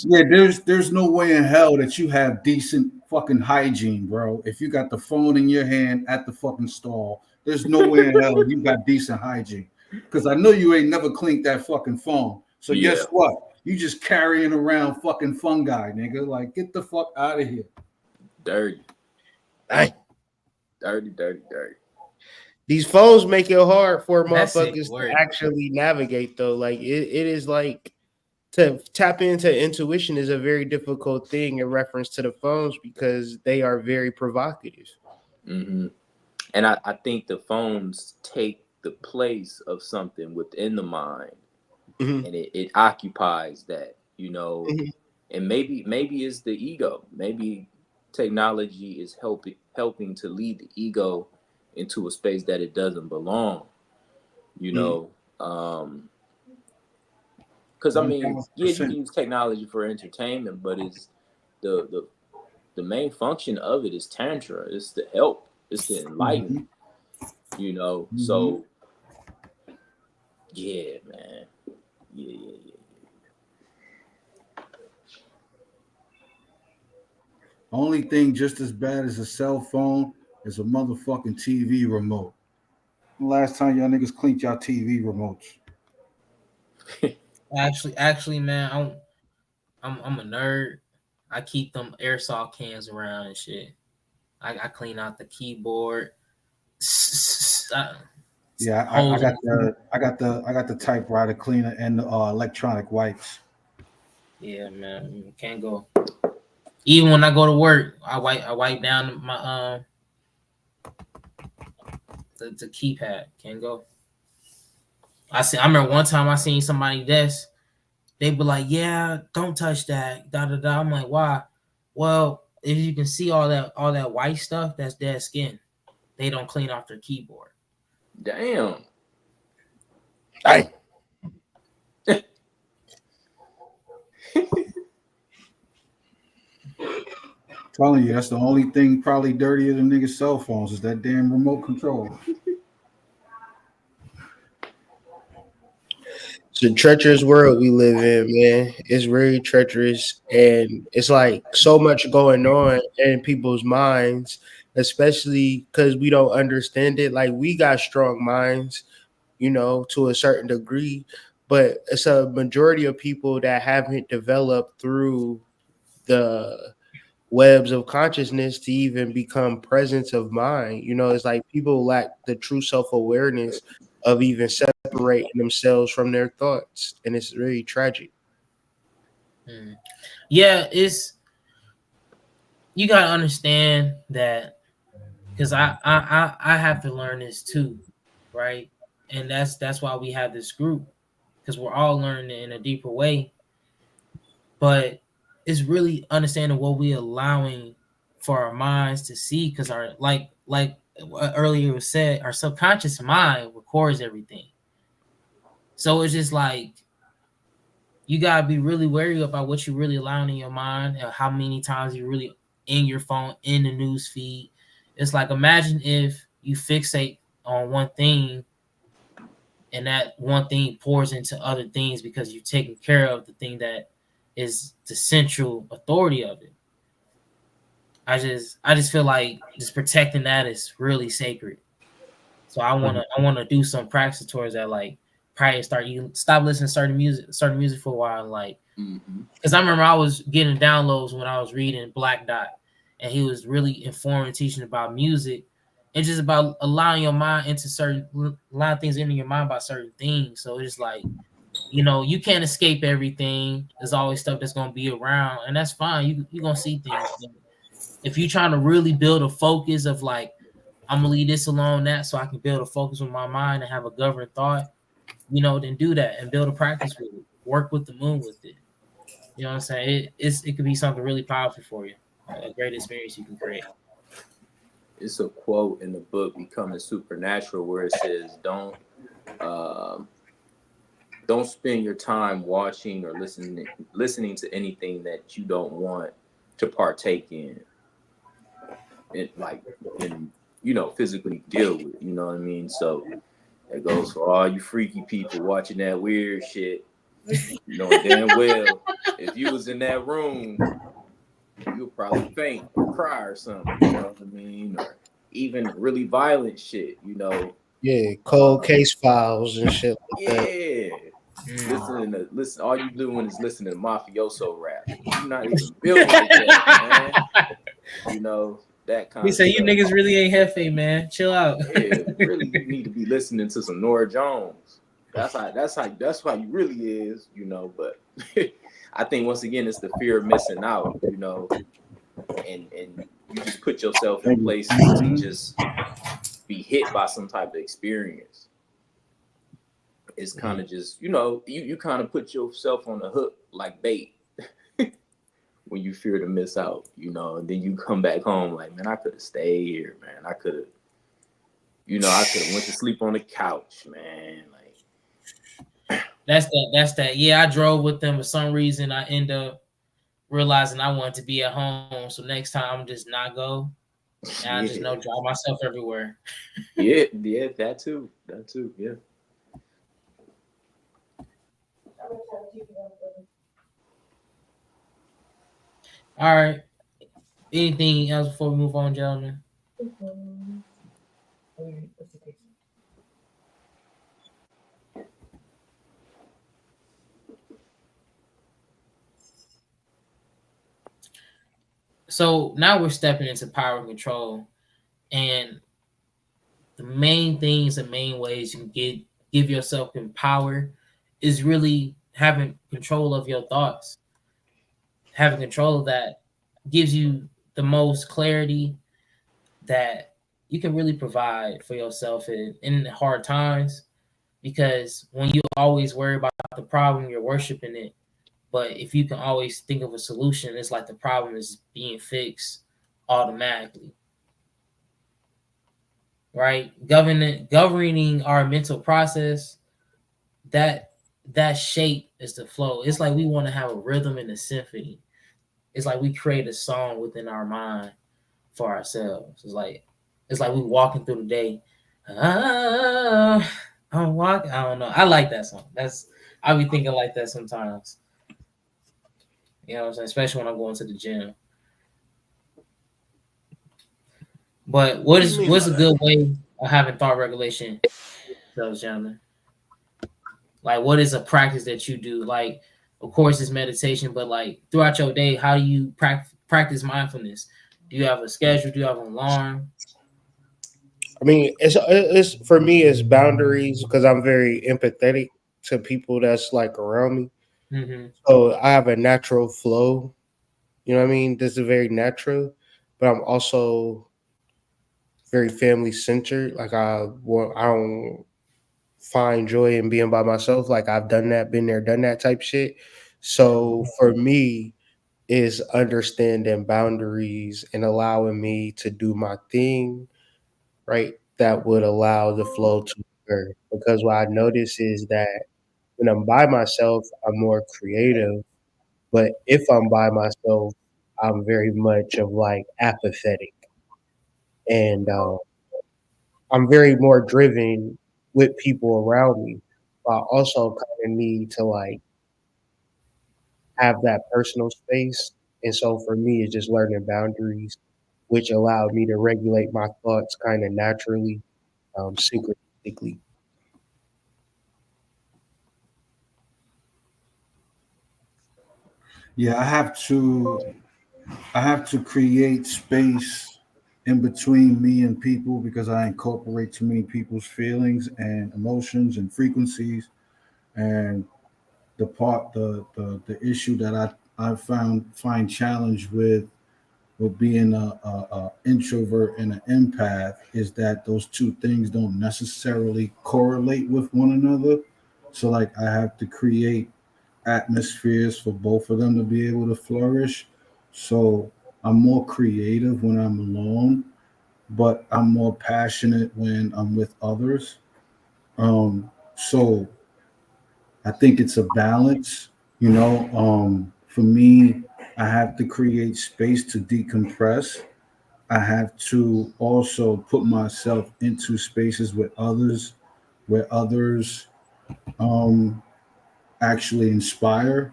Yeah, there's no way in hell that you have decent fucking hygiene, bro. If you got the phone in your hand at the fucking stall, there's no way in hell you got decent hygiene. Because I know you ain't never cleaned that fucking phone. So Yeah. guess what? You just carrying around fucking fungi, nigga. Like, get the fuck out of here. Dirty. Ay. Dirty. These phones make it hard for That shit motherfuckers to work. actually navigate though. Like it is like to tap into intuition is a very difficult thing in reference to the phones because they are very provocative. Mm-hmm. And I think the phones take the place of something within the mind, Mhm. and it occupies that, Mhm. and maybe it's the ego. Maybe technology is helping to lead the ego into a space that it doesn't belong, because I mean, yeah, you can 1000%. use technology for entertainment, but it's the main function of it is tantra. It's to help. It's to enlighten. So yeah, man. Yeah. Only thing just as bad as a cell phone is a motherfucking TV remote. Last time y'all niggas cleaned y'all TV remotes. Actually, man, I'm a nerd. I keep them airsoft cans around and shit. I clean out the keyboard. Yeah, I got the typewriter cleaner and the electronic wipes. Yeah, man, can't go. Even when I go to work, I wipe down my the keypad. Can't go. I remember one time I seen somebody desk. They be like, "Yeah, don't touch that." Da da da. I'm like, "Why?" Well, if you can see all that white stuff, that's dead skin. They don't clean off their keyboard. Damn. Hey, Telling you, that's the only thing probably dirtier than niggas' cell phones is that damn remote control. it's a treacherous world we live in, man. It's very treacherous, and it's like so much going on in people's minds, especially because we don't understand it. Like we got strong minds, to a certain degree, but it's a majority of people that haven't developed through the webs of consciousness to even become presence of mind. It's like people lack the true self awareness of even separating themselves from their thoughts, and it's really tragic. Mm. Yeah, it's you gotta understand that because I have to learn this too, right? And that's why we have this group because we're all learning it in a deeper way. But it's really understanding what we allowing for our minds to see because our like earlier was said, our subconscious mind records everything. So it's just like you gotta be really wary about what you're really allowing in your mind and how many times you really in your phone in the news feed. It's like imagine if you fixate on one thing and that one thing pours into other things because you've taken care of the thing that is the central authority of it. I just feel like just protecting that is really sacred. So I wanna do some practice towards that, like probably stop listening to certain music for a while, and like Mm-hmm. because I remember I was getting downloads when I was reading Black Dot, and he was really informing, teaching about music, and just about allowing your mind into allowing things into your mind about certain things. So it's just like you can't escape everything. There's always stuff that's gonna be around, and that's fine. You're gonna see things. But if you're trying to really build a focus of like I'm gonna leave this alone, that so I can build a focus with my mind and have a governed thought, then do that and build a practice with it. Work with the moon with it. You know what I'm saying? It could be something really powerful for you. A great experience you can create. It's a quote in the book Becoming Supernatural where it says, um, don't spend your time watching or listening to anything that you don't want to partake in, it like and physically deal with. You know what I mean? So it goes for all you freaky people watching that weird shit. Knowing damn well if you was in that room, you'll probably faint or cry or something. You know what I mean? Or even really violent shit. Yeah, cold case files and shit like that. Yeah. Mm. Listen, all you doing is listening to mafioso rap. You're not even building together, man. That kind He of said, "You stuff. niggas really ain't hefe, man. Chill out." Yeah, really, you need to be listening to some Nora Jones. That's how you really is. But I think once again it's the fear of missing out, and you just put yourself in places to just be hit by some type of experience. It's kind of just, you kind of put yourself on the hook like bait when you fear to miss out, and then you come back home like, man, I could have stayed here, man. I could have went to sleep on the couch, man. Like That's that. Yeah, I drove with them. For some reason, I end up realizing I wanted to be at home. So next time, I'm just not go. And I just yeah, drive myself everywhere. yeah, that too, yeah. All right. Anything else before we move on, gentlemen? So now we're stepping into power and control, and the main things, the main ways you can give yourself power is really having control of your thoughts. Having control of that gives you the most clarity that you can really provide for yourself in hard times. because when you always worry about the problem, you're worshiping it. But if you can always think of a solution, it's like the problem is being fixed automatically, right? Governing our mental process, that that shape is the flow. It's like we want to have a rhythm in a symphony. It's like we create a song within our mind for ourselves. It's like we walking through the day. Ah, I'm walking. I don't know. I like that song. I be thinking like that sometimes. You know what I'm saying? Especially when I'm going to the gym. But What do you mean what's by a that? good way of having thought regulation, those gentlemen? Like, what is a practice that you do? Like, of course, it's meditation, but like throughout your day, how do you practice mindfulness? Do you have a schedule? Do you have an alarm? I mean, it's for me, it's boundaries because I'm very empathetic to people that's like around me. Mm-hmm. So I have a natural flow. You know what I mean? This is very natural, but I'm also very family centered. Like I don't find joy in being by myself. Like I've done that, been there, done that type shit. So for me, is understanding boundaries and allowing me to do my thing, right? That would allow the flow to occur. Because what I notice is that when I'm by myself, I'm more creative. But if I'm by myself, I'm very much of like apathetic. And I'm very more driven with people around me. But I also kind of need to like have that personal space. And so for me, it's just learning boundaries, which allowed me to regulate my thoughts kind of naturally, synchronistically. Yeah, I have to create space in between me and people because I incorporate too many people's feelings and emotions and frequencies. And the issue that I find challenge with being a introvert and an empath is that those two things don't necessarily correlate with one another. So like I have to create atmospheres for both of them to be able to flourish. So I'm more creative when I'm alone, but I'm more passionate when I'm with others. So I think it's a balance, you know. For me, I have to create space to decompress. I have to also put myself into spaces with others where others um, actually inspire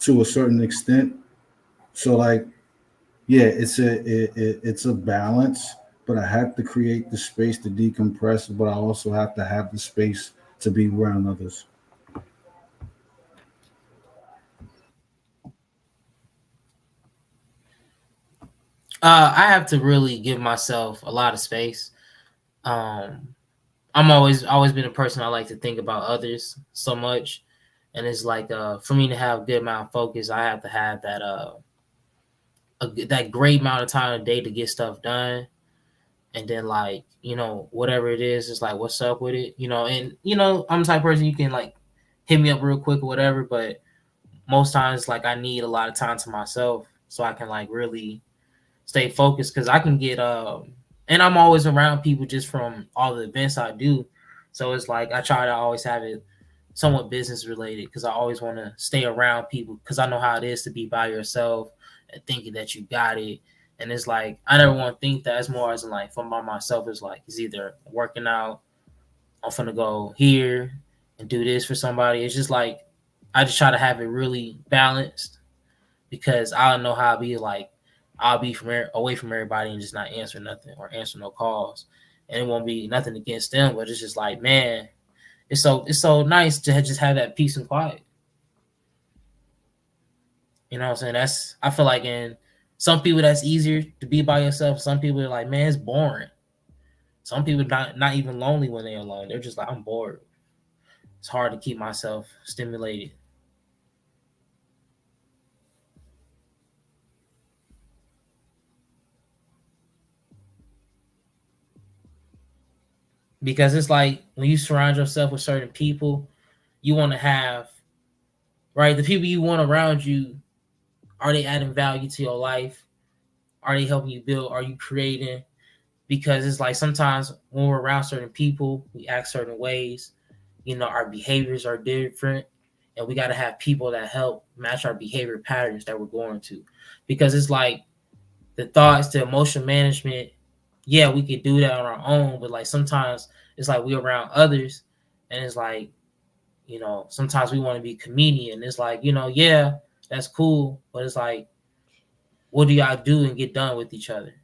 to a certain extent. So like, yeah, it's a balance, but I have to create the space to decompress, but I also have to have the space to be around others. I have to really give myself a lot of space. Um, I'm always been a person I like to think about others so much, and it's like for me to have good amount of focus, I have to have that great amount of time a day to get stuff done, and then like whatever it is, it's like what's up with it, and I'm the type of person you can like hit me up real quick or whatever, but most times like I need a lot of time to myself so I can like really stay focused because I can get and I'm always around people just from all the events I do. So it's like I try to always have it somewhat business related because I always want to stay around people because I know how it is to be by yourself and thinking that you got it. And it's like I never want to think that. It's more as in like if I'm by myself, it's like it's either working out, I'm finna go here and do this for somebody. It's just like I just try to have it really balanced because I don't know how I'll be like I'll be away from everybody and just not answer nothing or answer no calls, and it won't be nothing against them, but it's just like man, it's so nice to just have that peace and quiet. You know what I'm saying? That's I feel like in some people that's easier to be by yourself. Some people are like man, it's boring. Some people not even lonely when they're alone. They're just like I'm bored. It's hard to keep myself stimulated. because it's like when you surround yourself with certain people, you want to have, right, the people you want around you, are they adding value to your life? Are they helping you build? Are you creating? Because it's like sometimes when we're around certain people, we act certain ways. You know, our behaviors are different, and we got to have people that help match our behavior patterns that we're going to. Because it's like the thoughts, the emotional management, yeah, we could do that on our own, but like sometimes it's like we around others, and it's like, you know, sometimes we want to be comedian. It's like, you know, yeah, that's cool, but it's like, what do y'all do and get done with each other?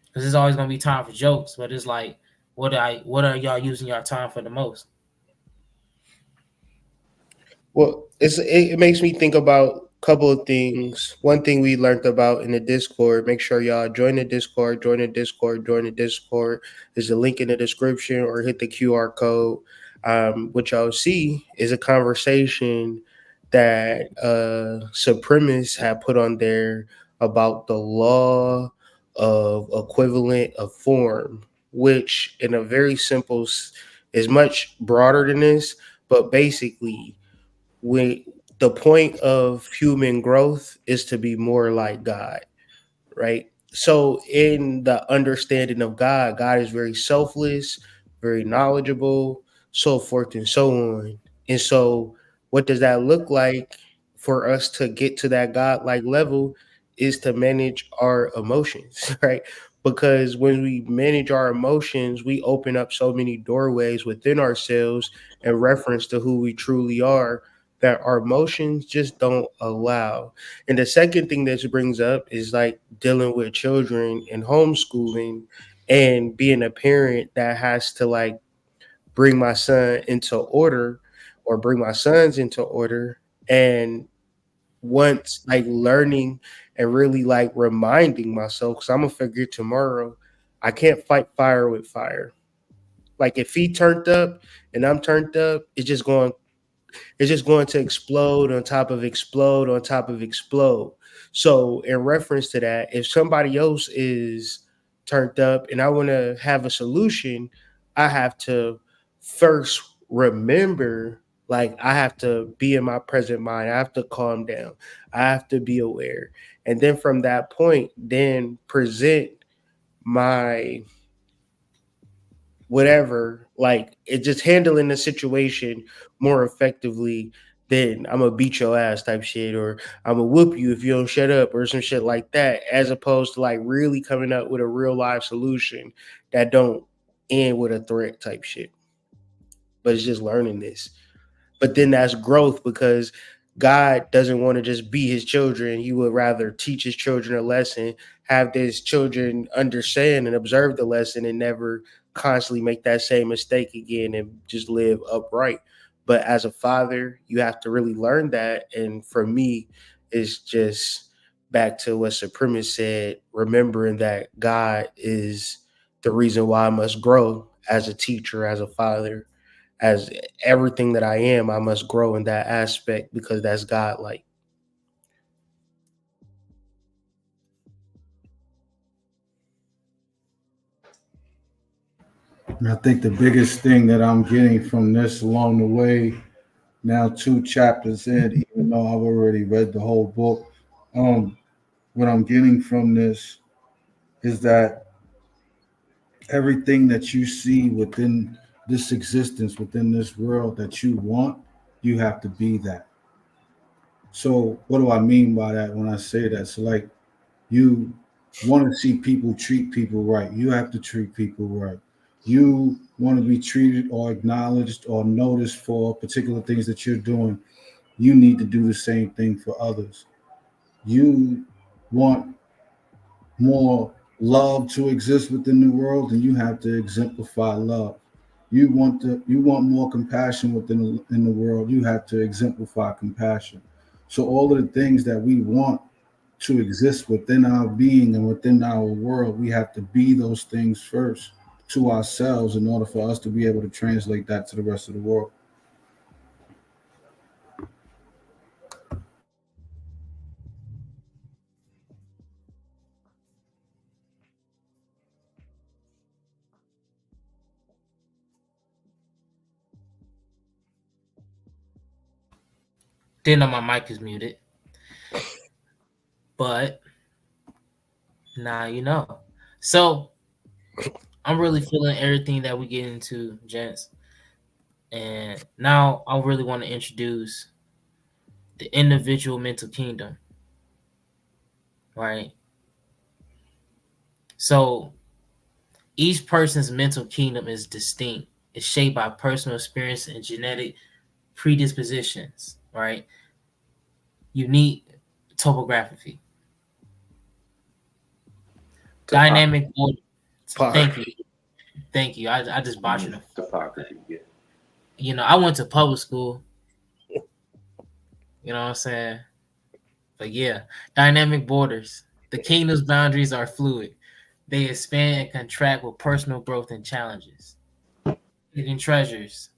Because there's always gonna be time for jokes, but it's like, what are y'all using your time for the most? Well, it makes me think about a couple of things. One thing we learned about in the Discord, make sure y'all join the Discord, join the Discord, join the Discord. There's a link in the description or hit the QR code. What y'all see is a conversation that supremacists have put on there about the law of equivalent of form, which in a very simple is much broader than this, but basically when the point of human growth is to be more like God, right? So, in the understanding of God, God is very selfless, very knowledgeable, so forth and so on. And so, what does that look like for us to get to that God-like level is to manage our emotions, right? Because when we manage our emotions, we open up so many doorways within ourselves in reference to who we truly are that our emotions just don't allow. And the second thing that it brings up is like dealing with children and homeschooling and being a parent that has to like bring my son into order or bring my sons into order. And once like learning and really like reminding myself, because I'm gonna figure tomorrow, I can't fight fire with fire. Like if he turned up and I'm turned up, it's just going to explode on top of explode on top of explode. So, in reference to that, if somebody else is turned up and I want to have a solution, I have to first remember, like, I have to be in my present mind. I have to calm down. I have to be aware. And then from that point, then present my whatever, like it just handling the situation more effectively than I'm gonna beat your ass type shit or I'm gonna whoop you if you don't shut up or some shit like that, as opposed to like really coming up with a real life solution that don't end with a threat type shit. But it's just learning this. But then that's growth because God doesn't want to just be his children. He would rather teach his children a lesson, have his children understand and observe the lesson and never constantly make that same mistake again and just live upright. But as a father, you have to really learn that. And for me, it's just back to what Supremacist said, remembering that God is the reason why I must grow as a teacher, as a father, as everything that I am, I must grow in that aspect because that's God like. And I think the biggest thing that I'm getting from this along the way, now 2 chapters in, even though I've already read the whole book, um, what I'm getting from this is that everything that you see within this existence, within this world that you want, you have to be that. So, what do I mean by that when I say that? So, like, you want to see people treat people right, you have to treat people right. You want to be treated or acknowledged or noticed for particular things that you're doing, you need to do the same thing for others. You want more love to exist within the world, and you have to exemplify love. You want more compassion in the world, you have to exemplify compassion. So all of the things that we want to exist within our being and within our world, we have to be those things first to ourselves in order for us to be able to translate that to the rest of the world. Didn't know my mic is muted. But now you know. So I'm really feeling everything that we get into, gents. And now I really want to introduce the individual mental kingdom. Right? So each person's mental kingdom is distinct. It's shaped by personal experience and genetic predispositions, right? Unique topography. Dynamic order. Thank you. Thank you. I just botched it. Topography, yeah. You know, I went to public school. You know what I'm saying? But yeah, dynamic borders. The kingdom's boundaries are fluid. They expand and contract with personal growth and challenges. Hidden treasures.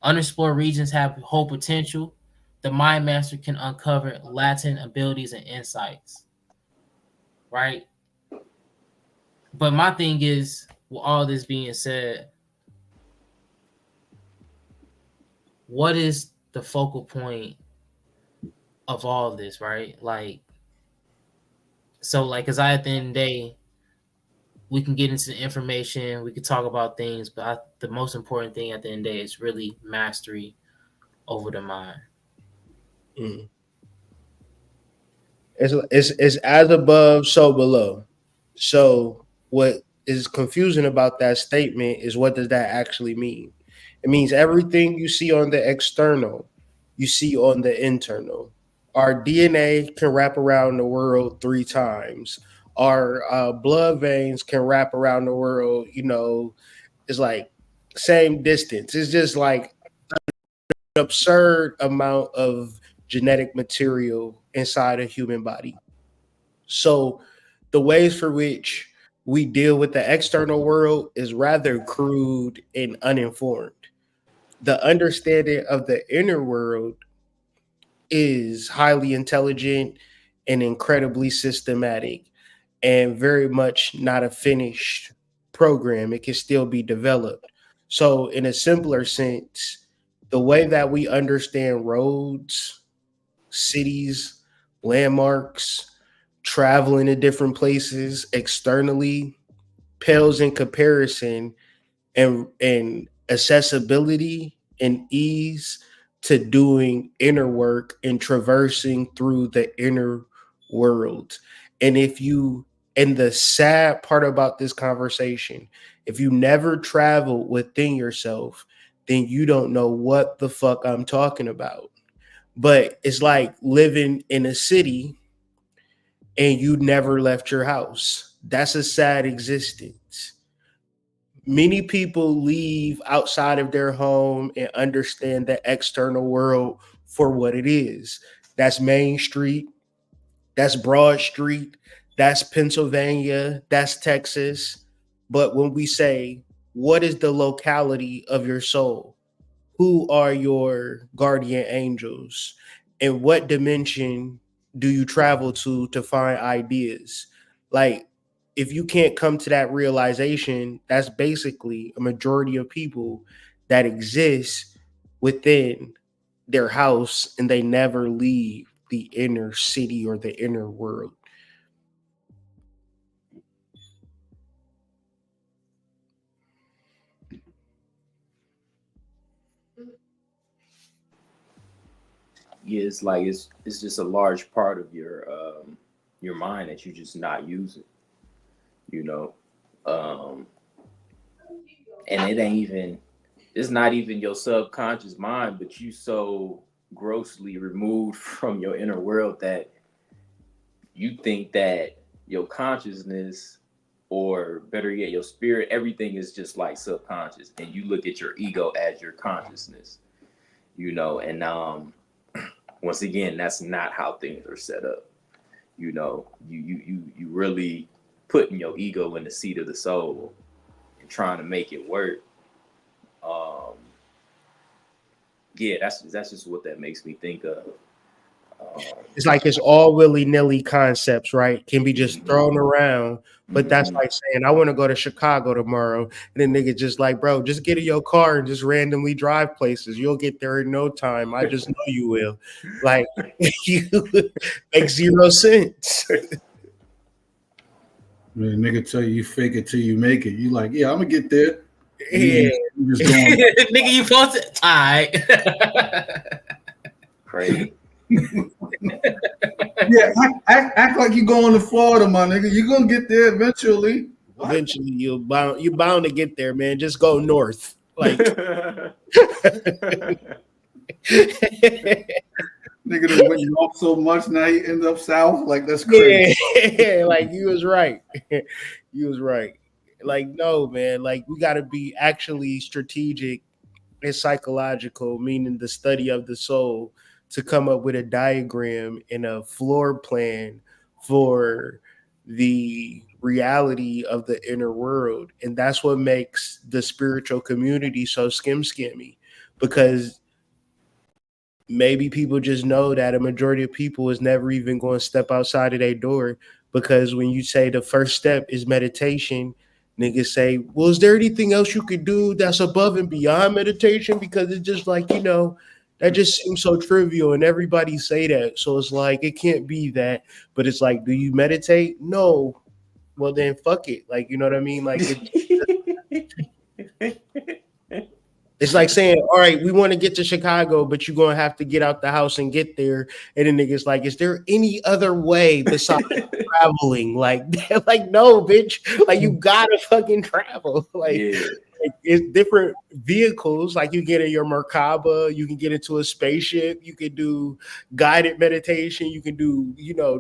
Unexplored regions have whole potential. The mind master can uncover latent abilities and insights. Right? But my thing is, with all this being said, what is the focal point of all of this, right? Like, so like, cause at the end of the day, we can get into the information, we can talk about things, but the most important thing at the end of the day is really mastery over the mind. Mm. It's as above, so below. So what is confusing about that statement is, what does that actually mean? It means everything you see on the external, you see on the internal. Our DNA can wrap around the world 3 times. Our blood veins can wrap around the world. It's like same distance. It's just like an absurd amount of genetic material inside a human body. So the ways for which we deal with the external world is rather crude and uninformed. The understanding of the inner world is highly intelligent and incredibly systematic, and very much not a finished program. It can still be developed. So, in a simpler sense, the way that we understand roads, cities, landmarks, traveling to different places externally pales in comparison and accessibility and ease to doing inner work and traversing through the inner world. And if you and the sad part about this conversation, if you never travel within yourself, then you don't know what the fuck I'm talking about. But it's like living in a city and you never left your house. That's a sad existence. Many people leave outside of their home and understand the external world for what it is. That's Main Street, that's Broad Street, that's Pennsylvania, that's Texas. But when we say, what is the locality of your soul? Who are your guardian angels? And what dimension do you travel to find ideas? Like, if you can't come to that realization, that's basically a majority of people that exist within their house and they never leave the inner city or the inner world. Yeah, it's like it's just a large part of your mind that you're just not using, you know. Um, and it ain't even it's not even your subconscious mind, but you so grossly removed from your inner world that you think that your consciousness, or better yet your spirit, everything is just like subconscious, and you look at your ego as your consciousness, and once again, that's not how things are set up. You really putting your ego in the seat of the soul and trying to make it work. um yeah, that's just what that makes me think of. It's like it's all willy-nilly concepts, right? Can be just thrown around. But that's like saying, I want to go to Chicago tomorrow. And then nigga just like, bro, just get in your car and just randomly drive places. You'll get there in no time. I just know you will. Like, you make zero sense. Man, nigga tell you fake it till you make it. You like, yeah, I'm gonna get there. Yeah. You just going, Nigga, you supposed to. All right. Crazy. yeah, act like you going to Florida, my nigga. You're gonna get there eventually. What? Eventually, you're bound to get there, man. Just go north. Like, Nigga done went north so much now he end up south. Like that's crazy. yeah, like you was right. You was right. Like, no, man. Like, we got to be actually strategic and psychological, meaning the study of the soul, to come up with a diagram and a floor plan for the reality of the inner world. And that's what makes the spiritual community so scammy, because maybe people just know that a majority of people is never even going to step outside of their door, because when you say the first step is meditation, niggas say, well, is there anything else you could do that's above and beyond meditation? Because it's just like, that just seems so trivial and everybody say that. So it's like, it can't be that. But it's like, do you meditate? No. Well, then fuck it. Like, you know what I mean? Like, it's like saying, all right, we want to get to Chicago, but you're going to have to get out the house and get there. And then niggas like, is there any other way besides traveling? Like, no, bitch. Like, you got to fucking travel. Like, it's different vehicles. Like, you get in your Merkaba, you can get into a spaceship, you can do guided meditation, you can do,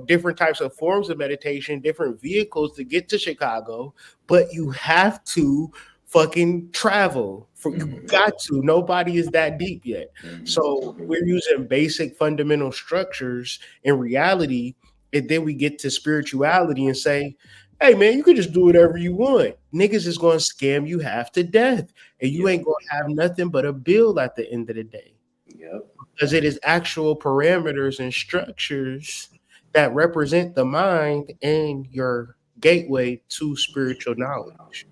different types of forms of meditation, different vehicles to get to Chicago, but you have to fucking travel. You got to. Nobody is that deep yet. So we're using basic fundamental structures in reality, and then we get to spirituality and say, hey man, you can just do whatever you want. Niggas is going to scam you half to death, and you ain't going to have nothing but a bill at the end of the day. Yep. Because it is actual parameters and structures that represent the mind and your gateway to spiritual knowledge.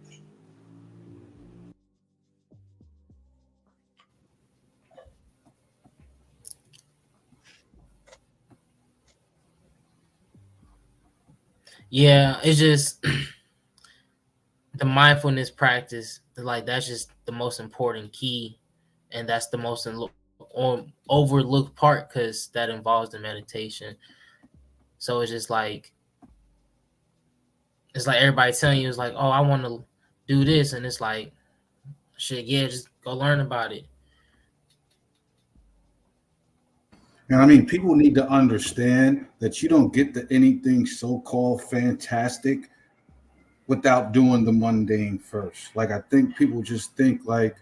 Yeah, it's just the mindfulness practice. Like, that's just the most important key, and that's the most overlooked part, because that involves the meditation. So it's just like, everybody telling you, it's like, oh, I want to do this, and it's like, shit, yeah, just go learn about it. And I mean, people need to understand that you don't get to anything so-called fantastic without doing the mundane first. Like, I think people just think like,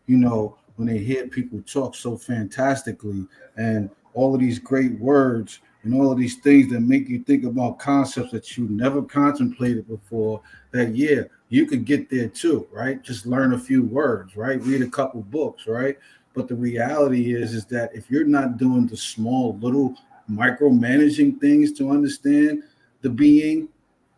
when they hear people talk so fantastically and all of these great words and all of these things that make you think about concepts that you never contemplated before, that, yeah, you could get there too, right? Just learn a few words, right? Read a couple books, right? But the reality is that if you're not doing the small, little micromanaging things to understand the being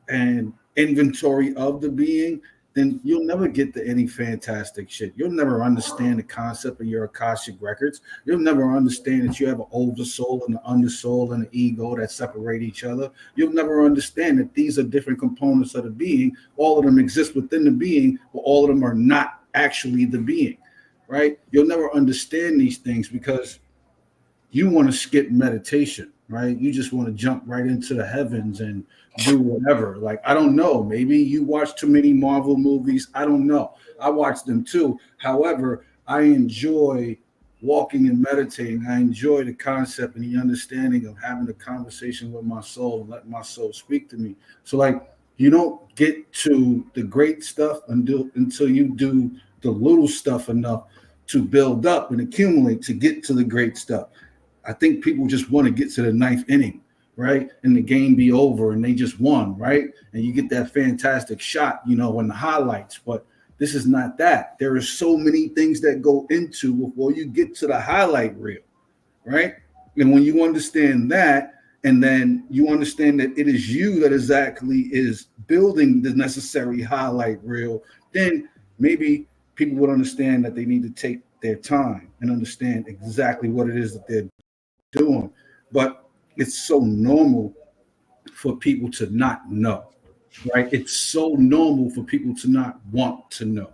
and inventory of the being, then you'll never get to any fantastic shit. You'll never understand the concept of your Akashic records. You'll never understand that you have an oversoul and an undersoul and an ego that separate each other. You'll never understand that these are different components of the being. All of them exist within the being, but all of them are not actually the being, right? You'll never understand these things because you want to skip meditation, right? You just want to jump right into the heavens and do whatever. Like, I don't know. Maybe you watch too many Marvel movies. I don't know. I watch them too. However, I enjoy walking and meditating. I enjoy the concept and the understanding of having a conversation with my soul and let my soul speak to me. So, like, you don't get to the great stuff until you do the little stuff enough to build up and accumulate to get to the great stuff. I think people just want to get to the ninth inning, right? And the game be over and they just won, right? And you get that fantastic shot, in the highlights. But this is not that. There are so many things that go into before you get to the highlight reel, right? And when you understand that, and then you understand that it is you that exactly is building the necessary highlight reel, then maybe people would understand that they need to take their time and understand exactly what it is that they're doing. But it's so normal for people to not know, right? It's so normal for people to not want to know.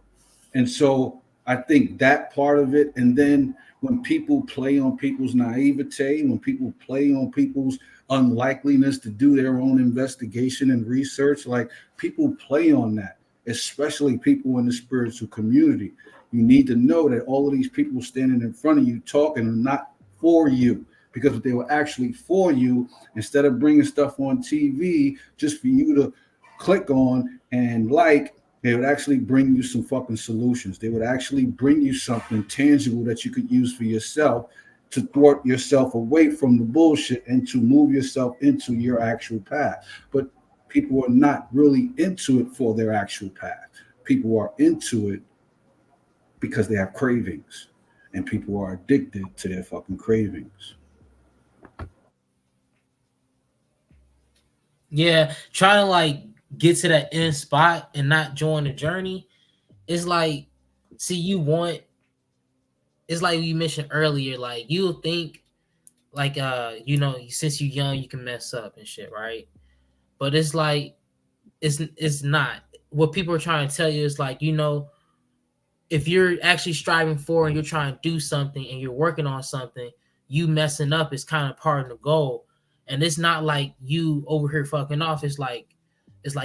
And so I think that part of it, and then when people play on people's naivete, when people play on people's unlikeliness to do their own investigation and research, like people play on that, especially people in the spiritual community. You need to know that all of these people standing in front of you talking are not for you, because if they were actually for you, instead of bringing stuff on TV just for you to click on and like, they would actually bring you some fucking solutions. They would actually bring you something tangible that you could use for yourself to thwart yourself away from the bullshit and to move yourself into your actual path. But people are not really into it for their actual path. People are into it because they have cravings, and people are addicted to their fucking cravings. Yeah, trying to like get to that end spot and not join the journey is like, see, you want, it's like you mentioned earlier, like you'll think like since you're young you can mess up and shit, right? But it's like it's not. What people are trying to tell you is like, if you're actually striving for and you're trying to do something and you're working on something, you messing up is kind of part of the goal. And it's not like you over here fucking off. It's like,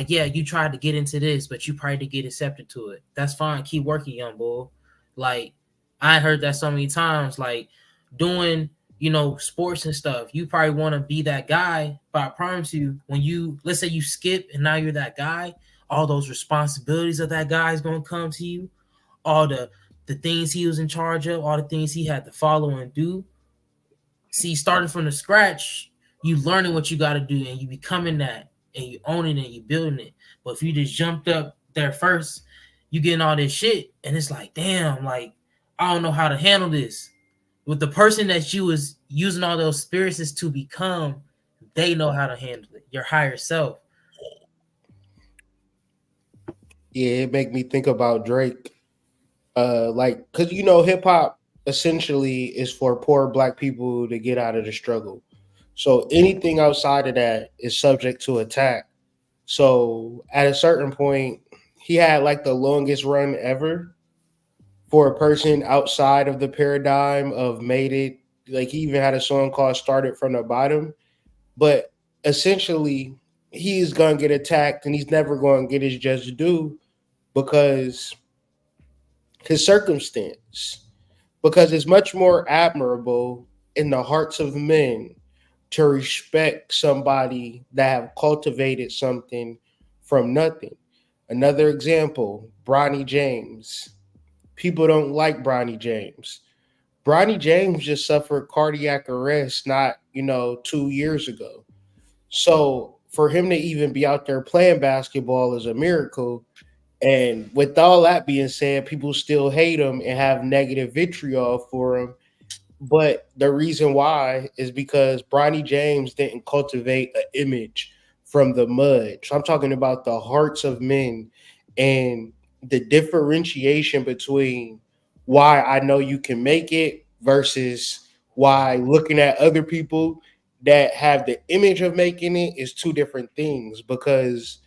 yeah, you tried to get into this, but you probably didn't get accepted to it. That's fine. Keep working, young boy. Like, I heard that so many times, like doing, sports and stuff. You probably want to be that guy, but I promise you, when let's say you skip and now you're that guy, all those responsibilities of that guy is going to come to you, all the things he was in charge of, all the things he had to follow and do. See, starting from the scratch, you learning what you got to do, and you becoming that, and you owning it, and you building it. But if you just jumped up there first, you getting all this shit, and it's like, damn, like I don't know how to handle this. With the person that you was using all those spirits to become, they know how to handle it. Your higher self. Yeah, it make me think about Drake. Like, cause hip hop essentially is for poor black people to get out of the struggle. So anything outside of that is subject to attack. So at a certain point, he had like the longest run ever for a person outside of the paradigm of made it. Like he even had a song called Started from the Bottom. But essentially, he's gonna get attacked and he's never gonna get his just due because his circumstance. Because it's much more admirable in the hearts of men to respect somebody that have cultivated something from nothing. Another example, Bronny James. People don't like Bronny James. Bronny James just suffered cardiac arrest not, 2 years ago. So for him to even be out there playing basketball is a miracle. And with all that being said, people still hate him and have negative vitriol for him. But the reason why is because Bronny James didn't cultivate an image from the mud. So I'm talking about the hearts of men and the differentiation between why I know you can make it versus why looking at other people that have the image of making it is two different things, because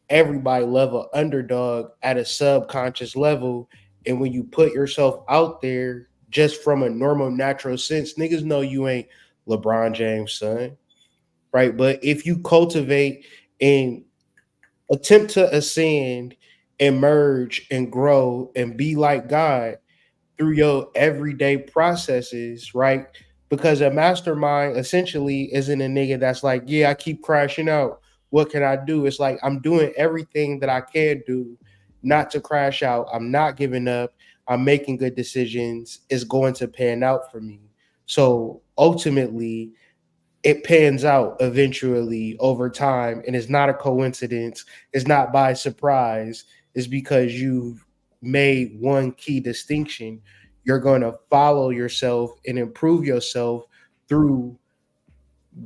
everybody love an underdog at a subconscious level. And when you put yourself out there just from a normal, natural sense, niggas know you ain't LeBron James' son, right? But if you cultivate and attempt to ascend, emerge, and grow and be like God, through your everyday processes, right? Because a mastermind essentially isn't a nigga that's like, yeah, I keep crashing out. What can I do? It's like I'm doing everything that I can do not to crash out. I'm not giving up. I'm making good decisions. It's going to pan out for me. So ultimately, it pans out eventually over time, and it's not a coincidence. It's not by surprise. It's because you've made one key distinction. You're going to follow yourself and improve yourself through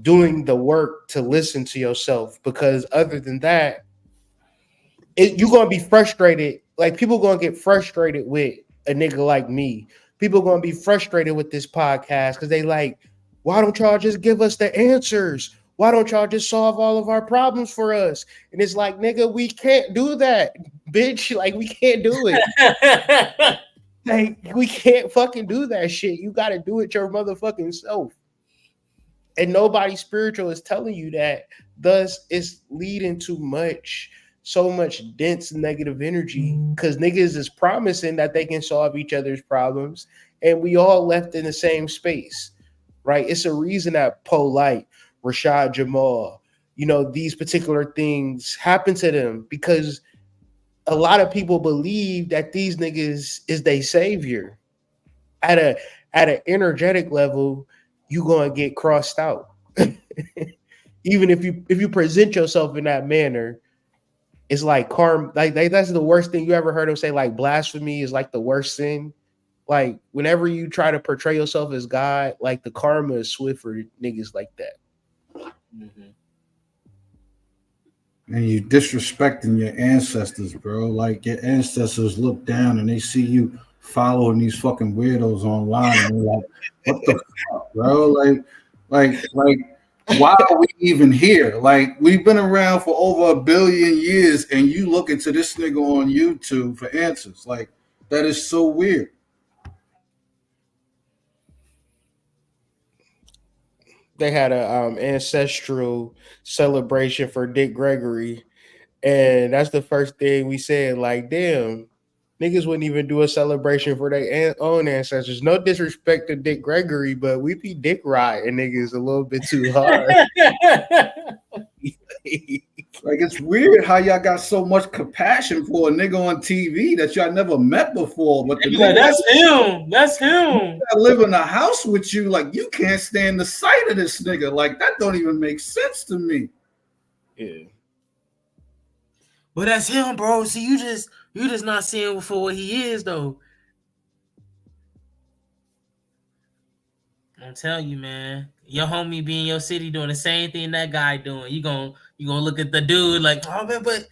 doing the work to listen to yourself. Because other than that, you're gonna be frustrated. Like people gonna get frustrated with a nigga like me. People gonna be frustrated with this podcast because they like, why don't y'all just give us the answers? Why don't y'all just solve all of our problems for us? And it's like, nigga, we can't do that, bitch. Like we can't do it. Like we can't fucking do that shit. You gotta do it your motherfucking self. And nobody spiritual is telling you that. Thus, it's leading to so much dense negative energy because niggas is promising that they can solve each other's problems, and we all left in the same space, right? It's a reason that Polite, Rashad Jamal, these particular things happen to them because a lot of people believe that these niggas is their savior. At an energetic level, you gonna get crossed out. Even if you present yourself in that manner, it's like karma. Like that's the worst thing you ever heard them say. Like blasphemy is like the worst sin. Like whenever you try to portray yourself as God, like the karma is swift for niggas like that. Mm-hmm. And you disrespecting your ancestors, bro. Like your ancestors look down and they see you following these fucking weirdos online, and they're like, "What the fuck, bro? Like, why are we even here? Like, we've been around for over 1 billion years, and you looking to this nigga on YouTube for answers? Like, that is so weird." They had a ancestral celebration for Dick Gregory, and that's the first thing we said. Like, damn, niggas wouldn't even do a celebration for their own ancestors. No disrespect to Dick Gregory, but we be dick riding niggas a little bit too hard. Like, it's weird how y'all got so much compassion for a nigga on TV that y'all never met before. But the nigga that's him. That's him. that live in a house with you, like, you can't stand the sight of this nigga. Like, that don't even make sense to me. Yeah. But that's him, bro. See, you just not seeing him for what he is, though. I'm telling you, man. Your homie be in your city doing the same thing that guy doing. You gonna look at the dude like, oh man, but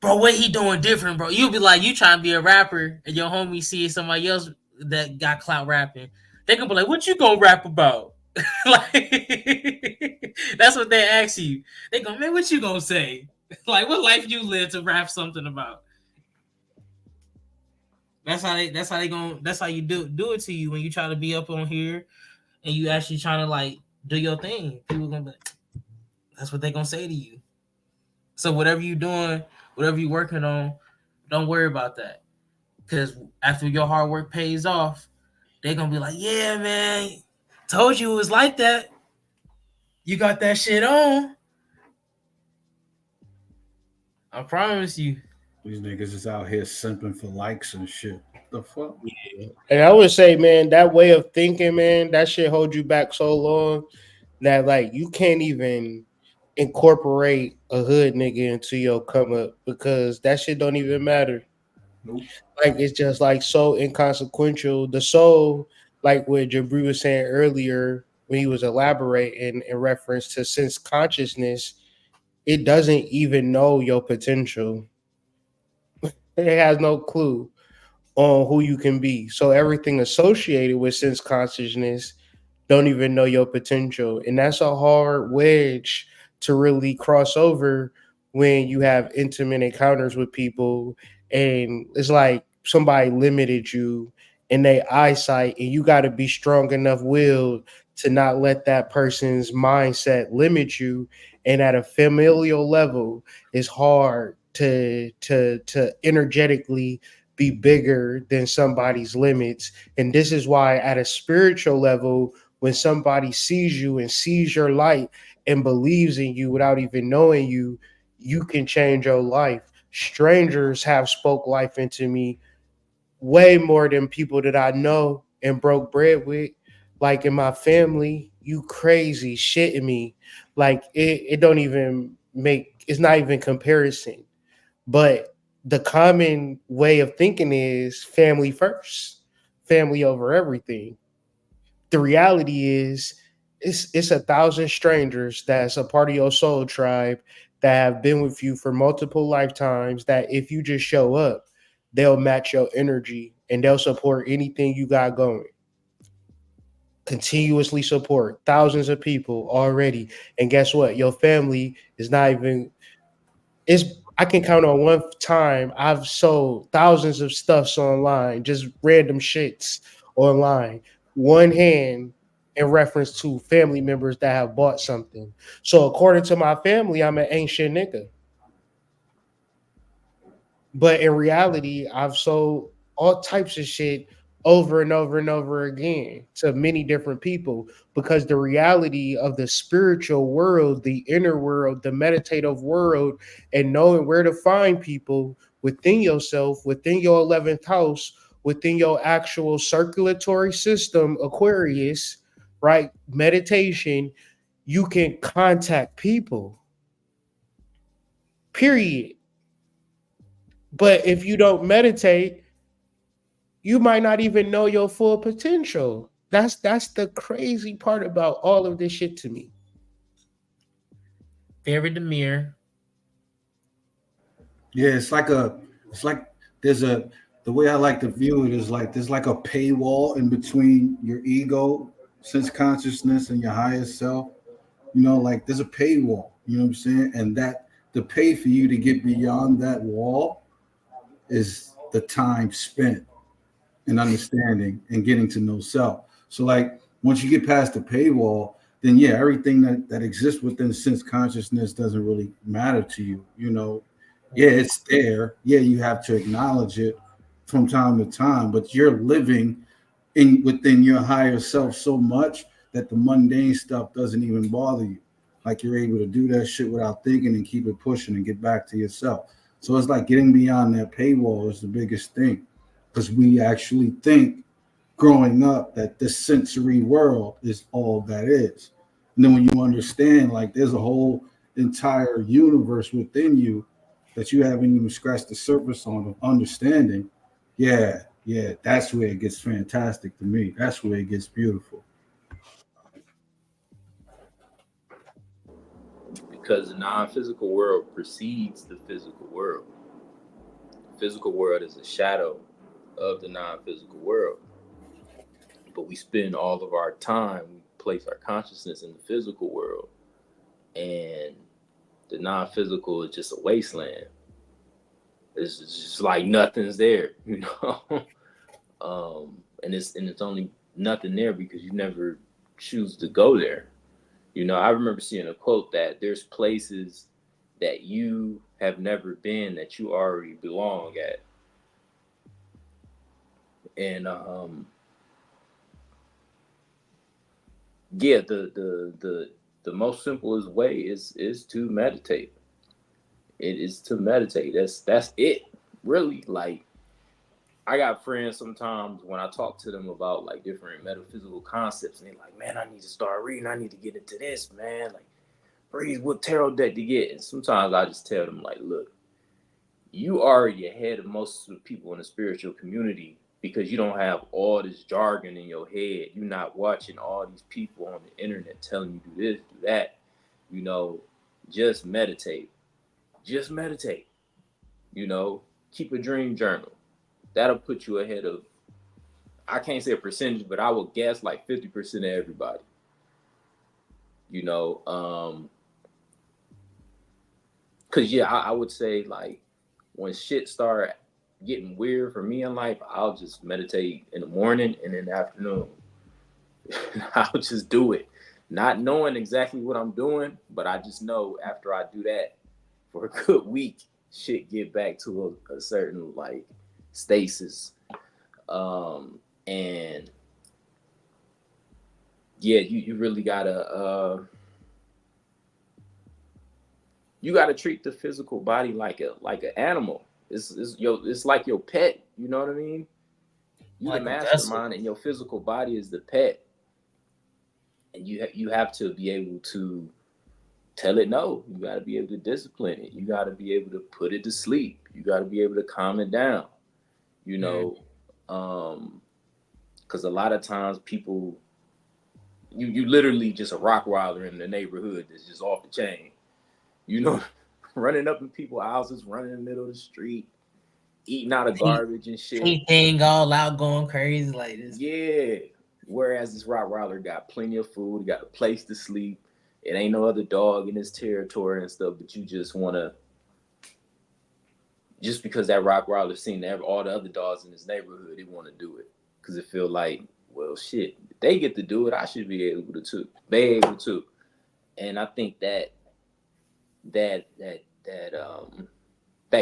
bro, what he doing different, bro? You'll be like, you trying to be a rapper, and your homie see somebody else that got clout rapping. They gonna be like, what you gonna rap about? Like, that's what they ask you. They go, man, what you gonna say? Like, what life you live to rap something about? That's how you do it to you when you try to be up on here and you actually trying to like do your thing. People gonna be like, that's what they gonna say to you. So whatever you doing, whatever you working on, don't worry about that. Because after your hard work pays off, they're gonna be like, yeah, man, told you it was like that. You got that shit on. I promise you. These niggas is out here simping for likes and shit. The fuck? Yeah. And I would say, man, that way of thinking, man, that shit hold you back so long that like you can't even incorporate a hood nigga into your come up because that shit don't even matter. Nope. Like it's just like so inconsequential. The soul, like what Jabri was saying earlier when he was elaborating in reference to sense consciousness, it doesn't even know your potential. It has no clue on who you can be. So everything associated with sense consciousness don't even know your potential. And that's a hard wedge to really cross over when you have intimate encounters with people. And it's like somebody limited you in their eyesight, and you got to be strong enough willed to not let that person's mindset limit you. And at a familial level, it's hard to energetically be bigger than somebody's limits. And this is why at a spiritual level, when somebody sees you and sees your light and believes in you without even knowing you, you can change your life. Strangers have spoke life into me way more than people that I know and broke bread with. Like in my family, you crazy shitting me. Like it don't even make, it's not even comparison. But the common way of thinking is family first, family over everything. the reality is it's 1,000 strangers that's a part of your soul tribe that have been with you for multiple lifetimes, that if you just show up, they'll match your energy and they'll support anything you got going. Continuously support thousands of people already. And guess what? Your family is not even, it's, I can count on one time I've sold thousands of stuffs online, just random shits online. One hand in reference to family members that have bought something. So according to my family, I'm an ancient nigga. But in reality, I've sold all types of shit over and over and over again to many different people, because the reality of the spiritual world, the inner world, the meditative world, and knowing where to find people within yourself, within your 11th house, within your actual circulatory system, Aquarius, right? Meditation, you can contact people, period. But if you don't meditate, you might not even know your full potential. That's the crazy part about all of this shit to me. Very demure. Yeah, it's like there's a, the way I like to view it is like there's like a paywall in between your ego, sense consciousness, and your higher self. You know, like there's a paywall, you know what I'm saying? And that the pay for you to get beyond that wall is the time spent in understanding and getting to know self. So like once you get past the paywall, then yeah, everything that exists within sense consciousness doesn't really matter to you. You know, yeah, it's there. Yeah, you have to acknowledge it from time to time, but you're living in within your higher self so much that the mundane stuff doesn't even bother you. Like you're able to do that shit without thinking and keep it pushing and get back to yourself. So it's like getting beyond that paywall is the biggest thing, because we actually think growing up that this sensory world is all that is. And then when you understand, like there's a whole entire universe within you that you haven't even scratched the surface on of understanding, yeah, yeah, that's where it gets fantastic to me. That's where it gets beautiful. Because the non-physical world precedes the physical world. The physical world is a shadow of the non-physical world. But we spend all of our time, we place our consciousness in the physical world, and the non-physical is just a wasteland. It's just like nothing's there, you know. And it's only nothing there because you never choose to go there. You know, I remember seeing a quote that there's places that you have never been that you already belong at. And yeah, the most simplest way is to meditate. It is to meditate. That's it. Really, like I got friends sometimes when I talk to them about like different metaphysical concepts, and they're like, "Man, I need to start reading. I need to get into this, man. Like, read what tarot deck to get." And sometimes I just tell them, like, "Look, you already ahead of most of the people in the spiritual community because you don't have all this jargon in your head. You're not watching all these people on the internet telling you do this, do that. You know, just meditate. Just meditate. You know, keep a dream journal. That'll put you ahead of, I can't say a percentage, but I would guess like 50% of everybody. You know, because yeah, I would say like when shit start getting weird for me in life, I'll just meditate in the morning and in the afternoon. I'll just do it, not knowing exactly what I'm doing, but I just know after I do that for a good week, shit get back to a certain like stasis. And yeah, you really gotta you gotta treat the physical body like an animal. It's like your pet. You know what I mean? You Like the a vessel. mastermind, and your physical body is the pet, and you have to be able to tell it no. You got to be able to discipline it. You got to be able to put it to sleep. You got to be able to calm it down. You know, because a lot of times people you literally just a rock wilder in the neighborhood that's just off the chain. You know, running up in people's houses, running in the middle of the street, eating out of garbage and shit. Anything all out going crazy like this. Yeah. Whereas this Rottweiler got plenty of food, he got a place to sleep. It ain't no other dog in his territory and stuff, but you just want to, just because that Rottweiler seen all the other dogs in his neighborhood, he want to do it. Because it feel like, well, shit, if they get to do it, I should be able to too. They able to. And I think that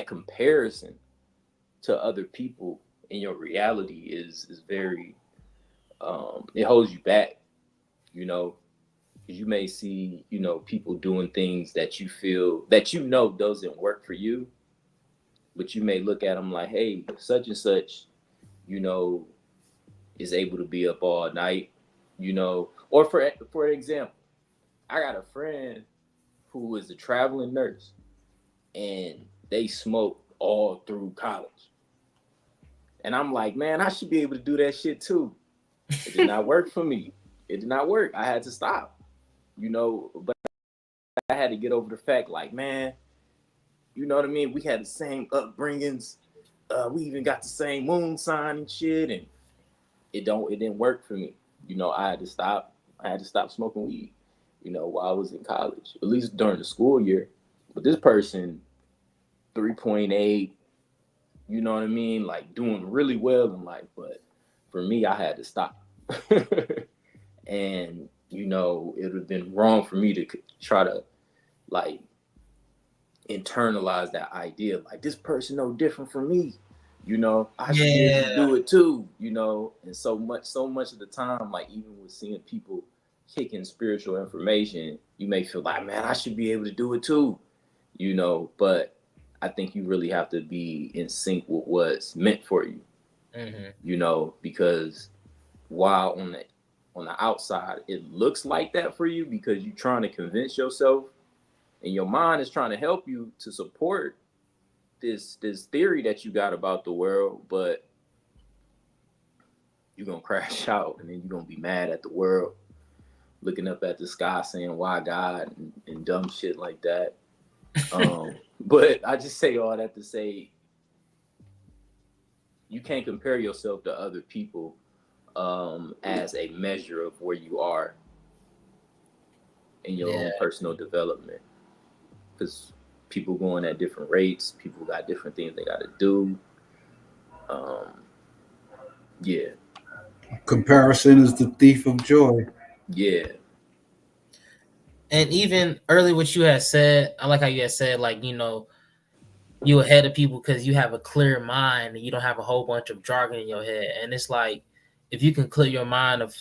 comparison to other people in your reality is very it holds you back, you know, because you may see, you know, people doing things that you feel that you know doesn't work for you, but you may look at them like, hey, such and such, you know, is able to be up all night, you know. Or for example, I got a friend who is a traveling nurse, and they smoke all through college. And I'm like, man, I should be able to do that shit too. It did not work for me. It did not work. I had to stop, you know, but I had to get over the fact, like, man, you know what I mean? We had the same upbringings. We even got the same moon sign and shit, and it didn't work for me. You know, I had to stop smoking weed, you know, while I was in college, at least during the school year. But this person, 3.8, you know what I mean? Like doing really well in life. But for me, I had to stop. And, you know, it would have been wrong for me to try to like internalize that idea. Like, this person no different from me. You know, I should be able to do it too, you know. And so much of the time, like even with seeing people kicking spiritual information, you may feel like, man, I should be able to do it too, you know. But I think you really have to be in sync with what's meant for you, you know, because while on the outside it looks like that for you because you're trying to convince yourself and your mind is trying to help you to support this theory that you got about the world, but you're gonna crash out and then you're gonna be mad at the world, looking up at the sky saying why God and dumb shit like that. But I just say all that to say you can't compare yourself to other people as a measure of where you are in your own personal development, because people going at different rates, people got different things they got to do. Yeah. Comparison is the thief of joy. Yeah. And even early what you had said, I like how you had said, like, you know, you ahead of people because you have a clear mind and you don't have a whole bunch of jargon in your head. And it's like, if you can clear your mind of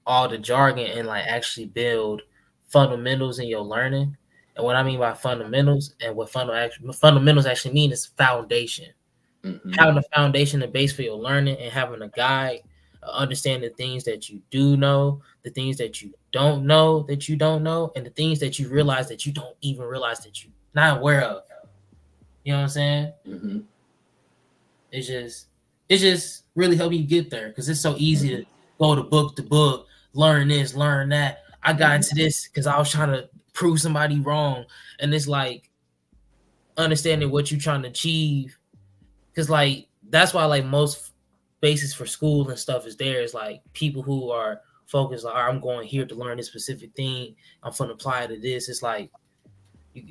all the jargon and like actually build fundamentals in your learning. And what I mean by fundamentals and what fundamentals actually mean is foundation. Having a foundation, a base for your learning, and having a guide, understand the things that you do know, the things that you don't know, and the things that you realize that you don't even realize that you're not aware of. You know what I'm saying? It's just really helping you get there because it's so easy to go to book, learn this, learn that. I got into this because I was trying to prove somebody wrong, and it's like understanding what you're trying to achieve. Because like that's why like most basis for school and stuff is there is like people who are focused like, I'm going here to learn this specific thing. I'm going to apply to this. It's like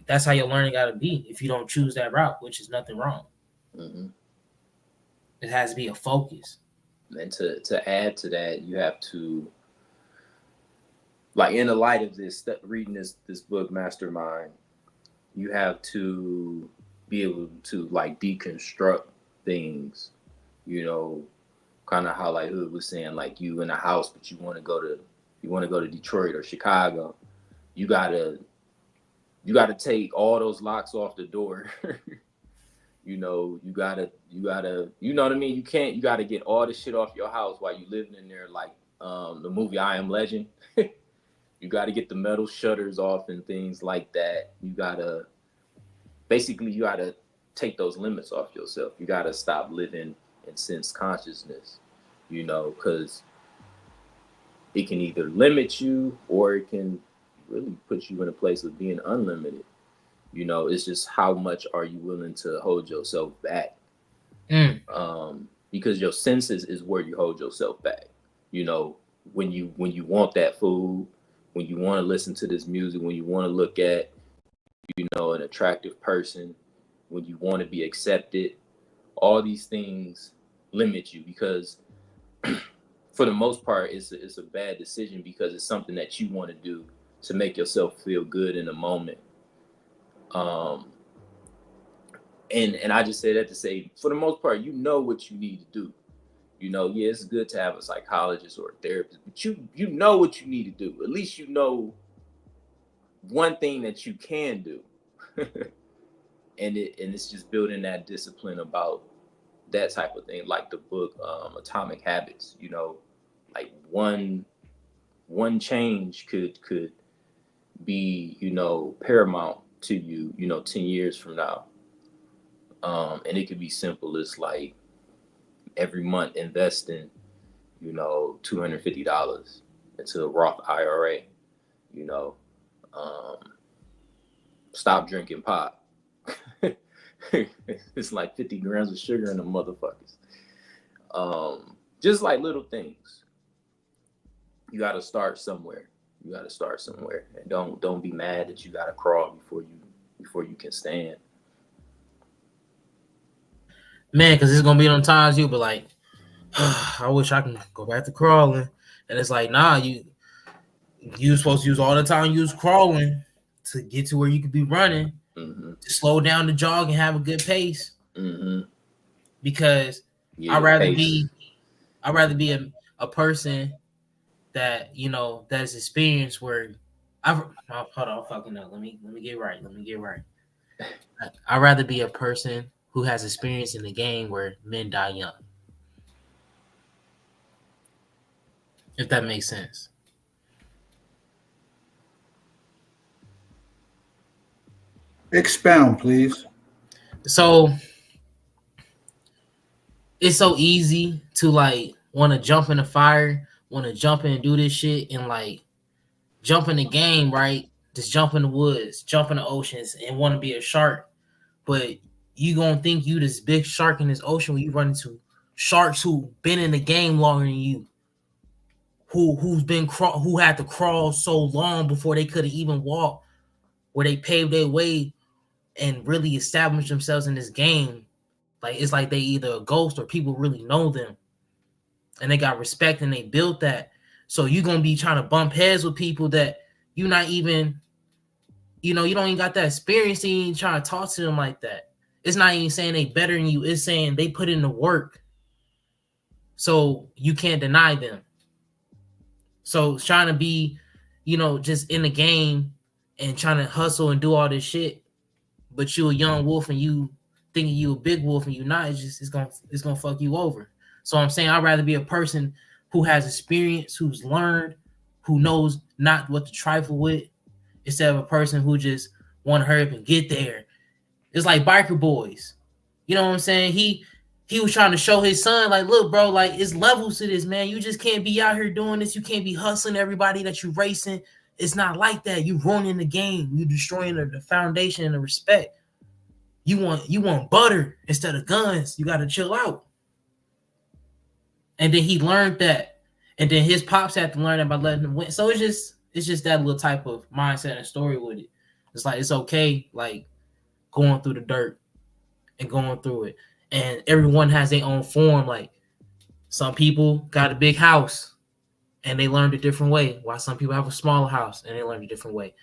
that's how your learning got to be. If you don't choose that route, which is nothing wrong, it has to be a focus. And to add to that, you have to, like, in the light of this, reading this book, MasterMind, you have to be able to like deconstruct things, you know, kind of how like Hood was saying, like you in a house, but you want to go to Detroit or Chicago, you gotta take all those locks off the door. You know, you gotta, you know what I mean? You gotta get all the shit off your house while you living in there, like the movie I Am Legend. You gotta get the metal shutters off and things like that. You gotta take those limits off yourself. You gotta stop living in sense consciousness, you know, because it can either limit you or it can really put you in a place of being unlimited. You know, it's just how much are you willing to hold yourself back? Because your senses is where you hold yourself back. You know, when you want that food, when you want to listen to this music, when you want to look at, you know, an attractive person, when you want to be accepted, all these things limit you because for the most part, it's a bad decision because it's something that you want to do to make yourself feel good in the moment. And I just say that to say, for the most part, you know what you need to do. You know, yeah, it's good to have a psychologist or a therapist, but you know what you need to do. At least you know one thing that you can do. and it's just building that discipline about that type of thing, like the book Atomic Habits. You know, like one change could be, you know, paramount to you, you know, 10 years from now. And it could be simple as like every month investing, you know, $250 into a Roth IRA, you know, stop drinking pot. It's like 50 grams of sugar in the motherfuckers. Just like little things. You got to start somewhere. And don't be mad that you got to crawl before you can stand. Man, because it's gonna be on times you'll be like, I wish I can go back to crawling. And it's like, nah, you supposed to use all the time you was crawling to get to where you could be running, to slow down the jog and have a good pace. Because I'd rather be a person that, you know, that's experienced where hold on, fucking up. Let me get right. I'd rather be a person who has experience in the game where men die young. If that makes sense. Expound, please. So it's so easy to like want to jump in the fire, want to jump in and do this shit and like jump in the game, right? Just jump in the woods, jump in the oceans and want to be a shark. But you gonna think you this big shark in this ocean when you run into sharks who been in the game longer than you, who had to crawl so long before they could have even walked, where they paved their way and really established themselves in this game. Like it's like they either a ghost or people really know them, and they got respect and they built that. So you're gonna be trying to bump heads with people that you're not even, you know, you don't even got that experience. And you trying to talk to them like that. It's not even saying they better than you. It's saying they put in the work. So you can't deny them. So trying to be, you know, just in the game and trying to hustle and do all this shit, but you a young wolf and you thinking you a big wolf and you not, it's gonna fuck you over. So I'm saying I'd rather be a person who has experience, who's learned, who knows not what to trifle with, instead of a person who just want to hurry up and get there. It's like Biker Boys. You know what I'm saying? He was trying to show his son, like, look, bro, like, it's levels to this, man. You just can't be out here doing this. You can't be hustling everybody that you racing. It's not like that. You ruining the game. You destroying the foundation and the respect. You want butter instead of guns. You got to chill out. And then he learned that. And then his pops had to learn that by letting him win. So it's just that little type of mindset and story with it. It's like, it's okay, like, going through the dirt and going through it. And everyone has their own form. Like, some people got a big house and they learned a different way, while some people have a smaller house and they learned a different way.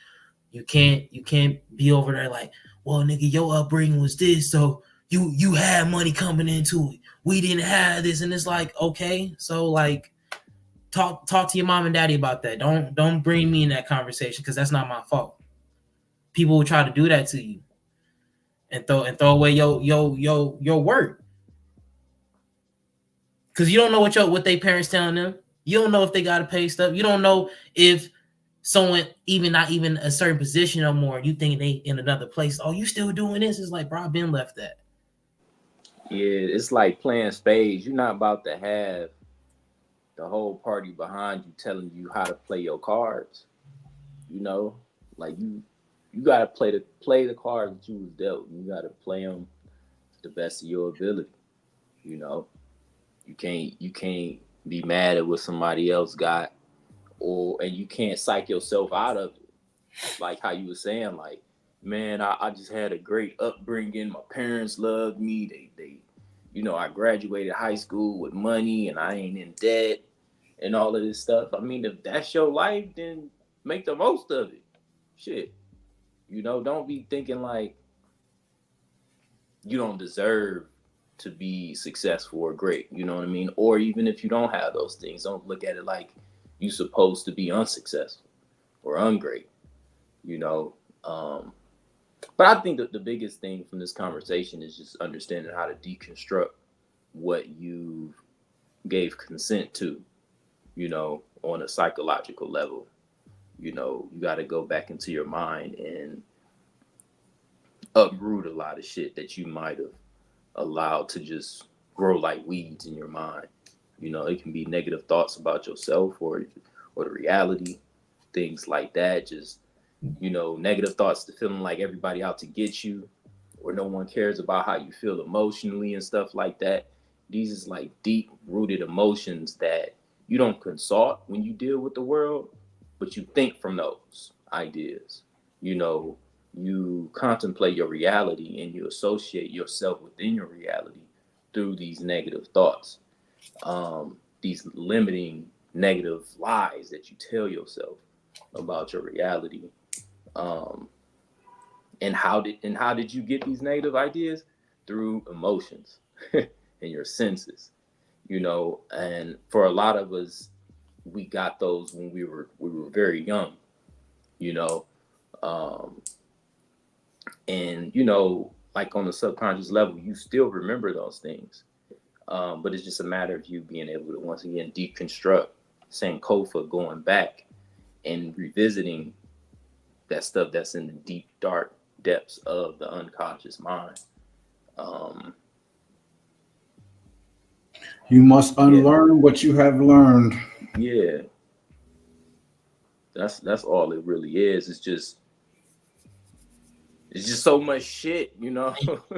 You can't be over there like, well, nigga, your upbringing was this, so you had money coming into it. We didn't have this. And it's like, okay, so like, talk to your mom and daddy about that. Don't bring me in that conversation, because that's not my fault. People will try to do that to you and throw away your work, because you don't know what they parents telling them. You don't know if they got to pay stuff. You don't know if someone not even a certain position no more. You think they in another place. Oh, you still doing this? It's like, bro, I've been left that. Yeah, it's like playing spades. You're not about to have the whole party behind you telling you how to play your cards. You know, like you gotta play the cards that you was dealt. You gotta play them to the best of your ability. You know, you can't be mad at what somebody else got, and you can't psych yourself out of it. Like how you were saying, like, man, I just had a great upbringing. My parents loved me. They I graduated high school with money and I ain't in debt and all of this stuff. I mean, if that's your life, then make the most of it. Shit. Don't be thinking like you don't deserve to be successful or great. You know what I mean? Or even if you don't have those things, don't look at it like you're supposed to be unsuccessful or ungreat. You know, but I think that the biggest thing from this conversation is just understanding how to deconstruct what you gave consent to, on a psychological level. You got to go back into your mind and uproot a lot of shit that you might have allowed to just grow like weeds in your mind. It can be negative thoughts about yourself or the reality, things like that. Just negative thoughts to feeling like everybody out to get you, or no one cares about how you feel emotionally and stuff like that. These is like deep rooted emotions that you don't consult when you deal with the world, but you think from those ideas. You contemplate your reality and you associate yourself within your reality through these negative thoughts, these limiting negative lies that you tell yourself about your reality. And how did you get these negative ideas? Through emotions and your senses, and for a lot of us, we got those when we were very young, and like on the subconscious level, you still remember those things, but it's just a matter of you being able to once again deconstruct Sankofa, going back and revisiting that stuff that's in the deep, dark depths of the unconscious mind. You must unlearn what you have learned. Yeah, that's all it really is. It's just so much shit, And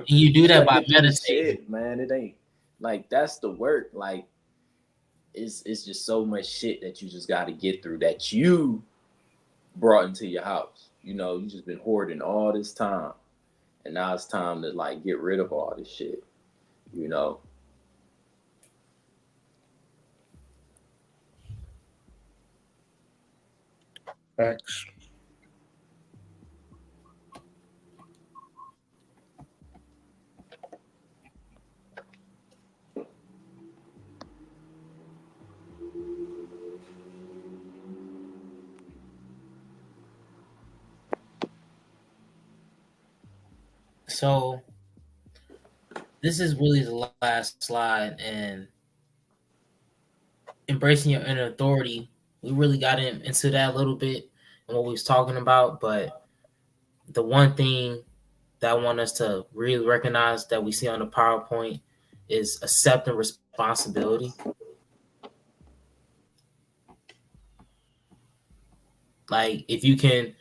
you do that by meditating. Shit, man. It ain't like that's the work. Like it's just so much shit that you just got to get through that you brought into your house. You just been hoarding all this time, and now it's time to like get rid of all this shit. Facts. So this is really the last slide, and embracing your inner authority. We really got into that a little bit and what we was talking about, but the one thing that I want us to really recognize that we see on the PowerPoint is accepting responsibility. Like if you can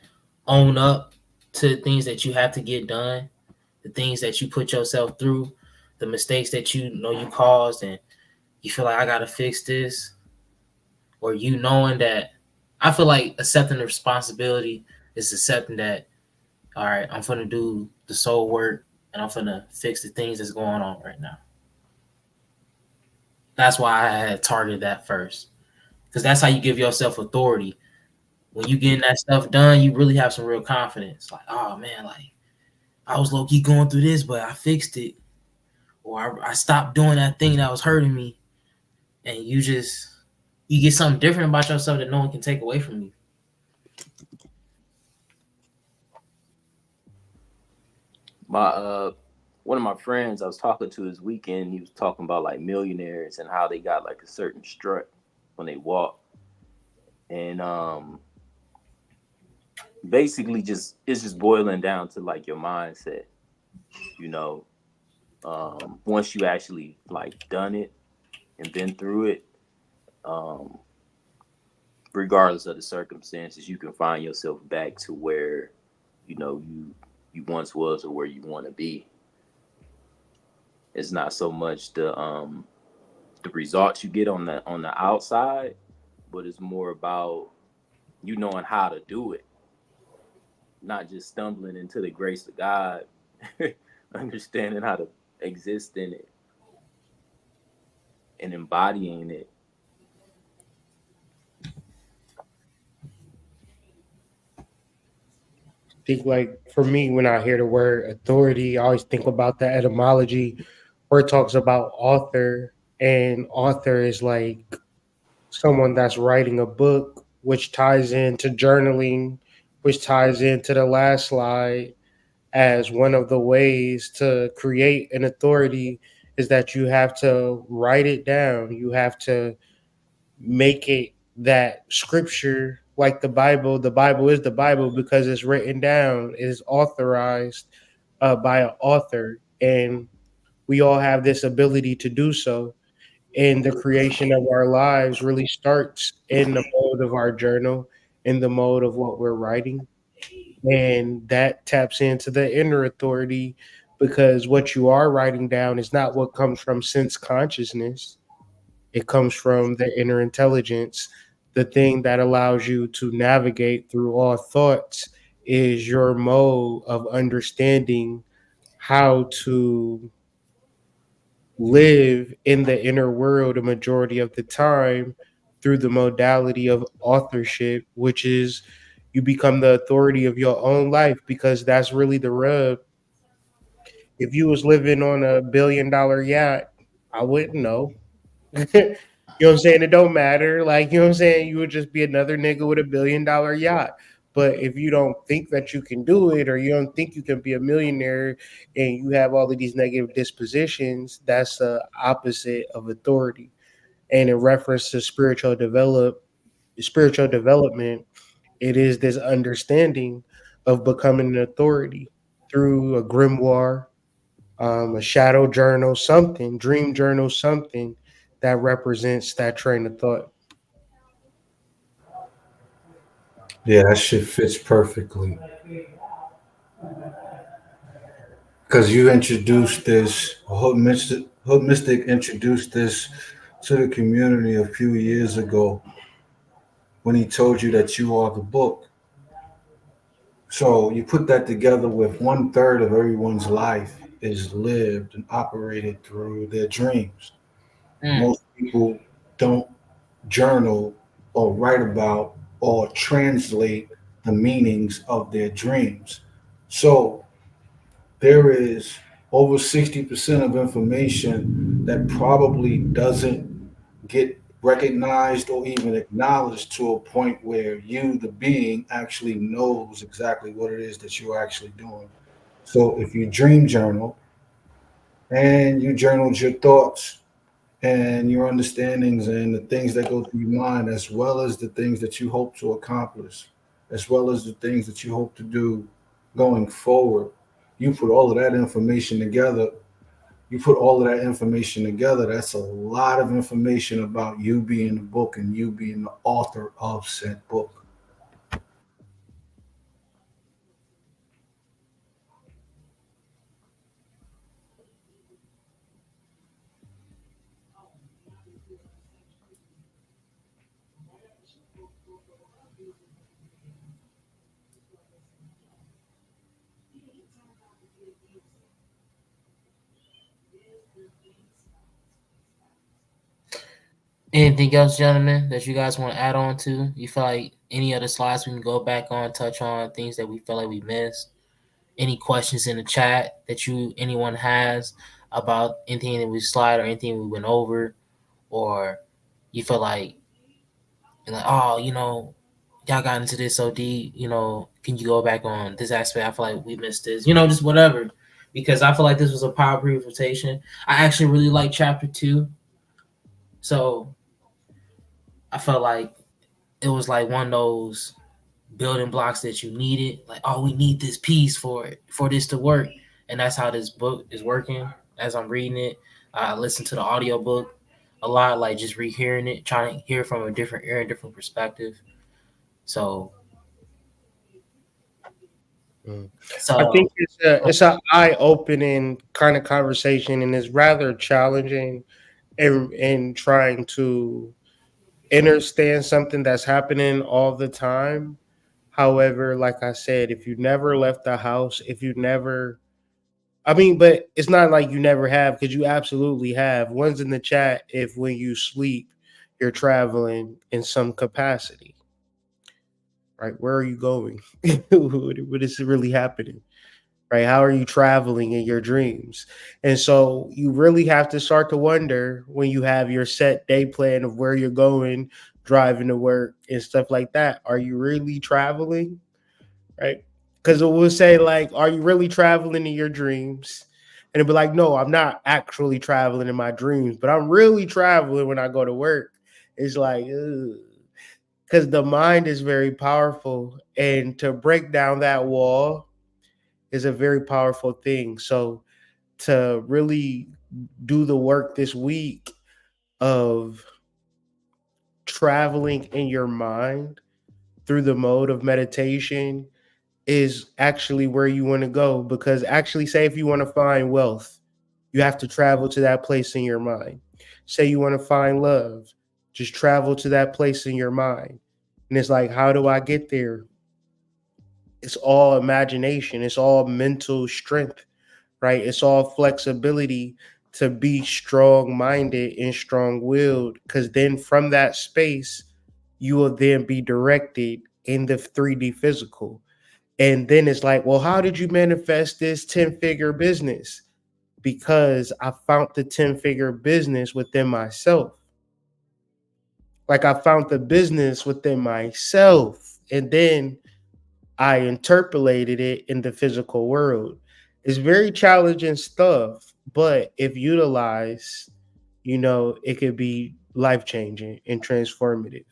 own up to things that you have to get done, the things that you put yourself through, the mistakes that you know you caused, and you feel like I gotta fix this, or knowing that, I feel like accepting the responsibility is accepting that, all right, I'm gonna do the soul work and I'm gonna fix the things that's going on right now. That's why I had targeted that first, because that's how you give yourself authority. When you getting that stuff done, you really have some real confidence. Like, oh man, like I was low key going through this, but I fixed it, or I stopped doing that thing that was hurting me, and you get something different about yourself that no one can take away from you. One of my friends I was talking to this weekend, he was talking about like millionaires and how they got like a certain strut when they walk, and basically it's just boiling down to like your mindset. Once you actually like done it and been through it, um, regardless of the circumstances, you can find yourself back to where you once was or where you want to be. It's not so much the results you get on the outside, but it's more about you knowing how to do it, not just stumbling into the grace of God, understanding how to exist in it and embodying it. Think like for me, when I hear the word authority, I always think about the etymology where it talks about author, and author is like someone that's writing a book, which ties into journaling, which ties into the last slide as one of the ways to create an authority is that you have to write it down. You have to make it that scripture like the Bible is the Bible because it's written down, it is authorized by an author, and we all have this ability to do so. And the creation of our lives really starts in the mode of our journal, in the mode of what we're writing, and that taps into the inner authority because what you are writing down is not what comes from sense consciousness. It comes from the inner intelligence. The thing that allows you to navigate through all thoughts is your mode of understanding how to live in the inner world a majority of the time through the modality of authorship, which is you become the authority of your own life because that's really the rub. If you was living on a $1 billion yacht, I wouldn't know. You know what I'm saying? It don't matter. Like, you know what I'm saying? You would just be another nigga with $1 billion yacht. But if you don't think that you can do it or you don't think you can be a millionaire and you have all of these negative dispositions, that's the opposite of authority. And in reference to spiritual development, it is this understanding of becoming an authority through a grimoire, a shadow journal, something, dream journal, something that represents that train of thought. Yeah, that shit fits perfectly. Because you introduced this, Hood Mystic introduced this to the community a few years ago when he told you that you are the book. So you put that together with 1/3 of everyone's life is lived and operated through their dreams. Mm. Most people don't journal or write about or translate the meanings of their dreams. So there is over 60% of information that probably doesn't get recognized or even acknowledged to a point where you, the being, actually knows exactly what it is that you're actually doing. So if you dream journal and you journaled your thoughts and your understandings and the things that go through your mind, as well as the things that you hope to accomplish, as well as the things that you hope to do going forward, you put all of that information together. You put all of that information together. That's a lot of information about you being the book and you being the author of said book. Anything else, gentlemen, that you guys want to add on to? You feel like any other slides we can go back on, touch on things that we feel like we missed? Any questions in the chat that anyone has about anything that we slide or anything we went over, or you feel like oh, y'all got into this so deep, can you go back on this aspect? I feel like we missed this, just whatever. Because I feel like this was a power presentation. I actually really like chapter 2. So I felt like it was like one of those building blocks that you needed. Like, oh, we need this piece for this to work. And that's how this book is working as I'm reading it. I listened to the audiobook. a lot, like just rehearing it, trying to hear from a different ear, different perspective. So, I think it's a eye opening kind of conversation, and it's rather challenging in trying to understand something that's happening all the time. However, like I said, if you never left the house, if you never, I mean, but it's not like you never have because you absolutely have. One's in the chat if when you sleep, you're traveling in some capacity, right? Where are you going? What is really happening? Right? How are you traveling in your dreams? And so you really have to start to wonder when you have your set day plan of where you're going, driving to work and stuff like that. Are you really traveling? Right? Because it will say, like, are you really traveling in your dreams? And it'll be like, no, I'm not actually traveling in my dreams, but I'm really traveling when I go to work. It's like, because the mind is very powerful. And to break down that wall is a very powerful thing. So to really do the work this week of traveling in your mind through the mode of meditation is actually where you want to go. Because actually, say if you want to find wealth, you have to travel to that place in your mind. Say you want to find love, just travel to that place in your mind. And it's like, how do I get there? It's all imagination, it's all mental strength, right? It's all flexibility to be strong minded and strong willed. Because then from that space, you will then be directed in the 3D physical. And then it's like, well, how did you manifest this 10-figure business? Because I found the 10-figure business within myself. Like I found the business within myself. And then I interpolated it in the physical world. It's very challenging stuff, but if utilized, it could be life changing and transformative.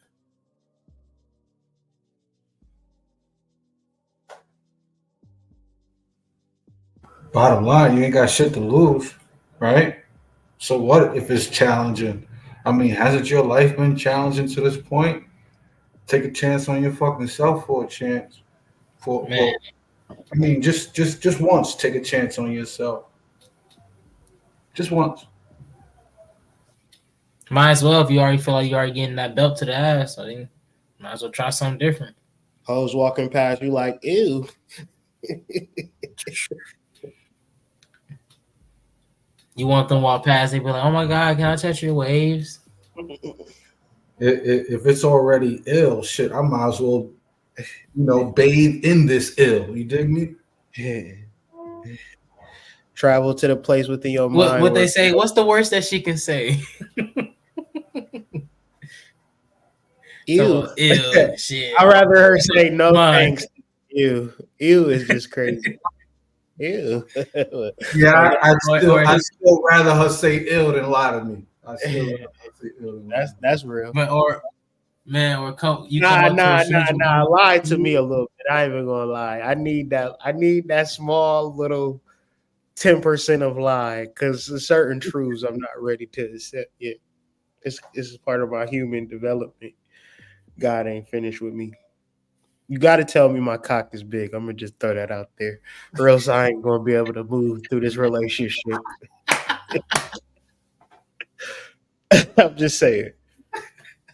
Bottom line, you ain't got shit to lose, right? So what if it's challenging? I mean, hasn't your life been challenging to this point? Take a chance on your fucking self for a chance. man, I mean, just once, take a chance on yourself. Just once. might as well if you already feel like you already getting that belt to the ass. I think might as well try something different. Hoes walking past you like, ew. You want them to walk past, they be like, "Oh my god, can I touch your waves?" If it's already ill, shit, I might as well, bathe in this ill. You dig me? Yeah. Travel to the place within your mind. What they say? What's the worst that she can say? Ew. So, ew, shit. I'd rather her say no Mine. thanks. Ew. Ew is just crazy. Ew. Yeah, I still rather her say ill than lie to me. I still rather her say ill than lie. That's real. But Nah. Lie to me a little bit. I ain't even gonna lie. I need that small little 10% of lie because certain truths I'm not ready to accept yet. This is part of my human development. God ain't finished with me. You got to tell me my cock is big. I'm gonna just throw that out there, or else I ain't gonna be able to move through this relationship. I'm just saying.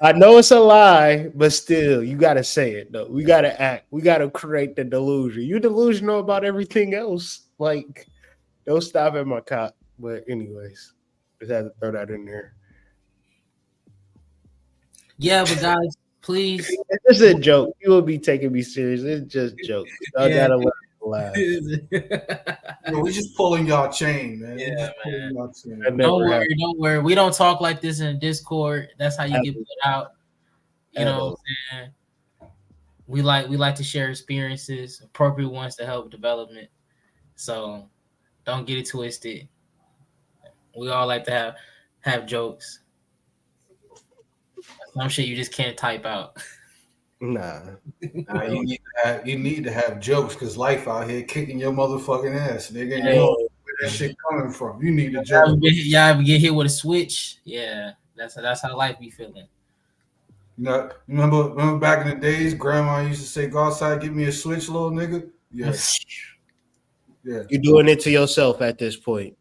I know it's a lie, but still, you got to say it though. We got to act. We got to create the delusion. You delusional about everything else. Like, don't stop at my cock. But anyways, just had to throw that in there. Yeah, but guys, please. It's a joke. You will be taking me serious. It's just jokes. I gotta laugh. We're just pulling y'all chain, man. Yeah, man. Don't worry. We don't talk like this in Discord. That's how you get put out. You know what I'm saying? We like to share experiences, appropriate ones to help development. So don't get it twisted. We all like to have jokes. Some shit you just can't type out. Nah. You need to have jokes because life out here kicking your motherfucking ass, nigga. You know where that shit coming from. You need a joke. Y'all ever get hit with a switch? Yeah. That's how life be feeling. You know, remember back in the days, Grandma used to say, "Go outside, give me a switch, little nigga." Yeah, yeah. You're doing it to yourself at this point.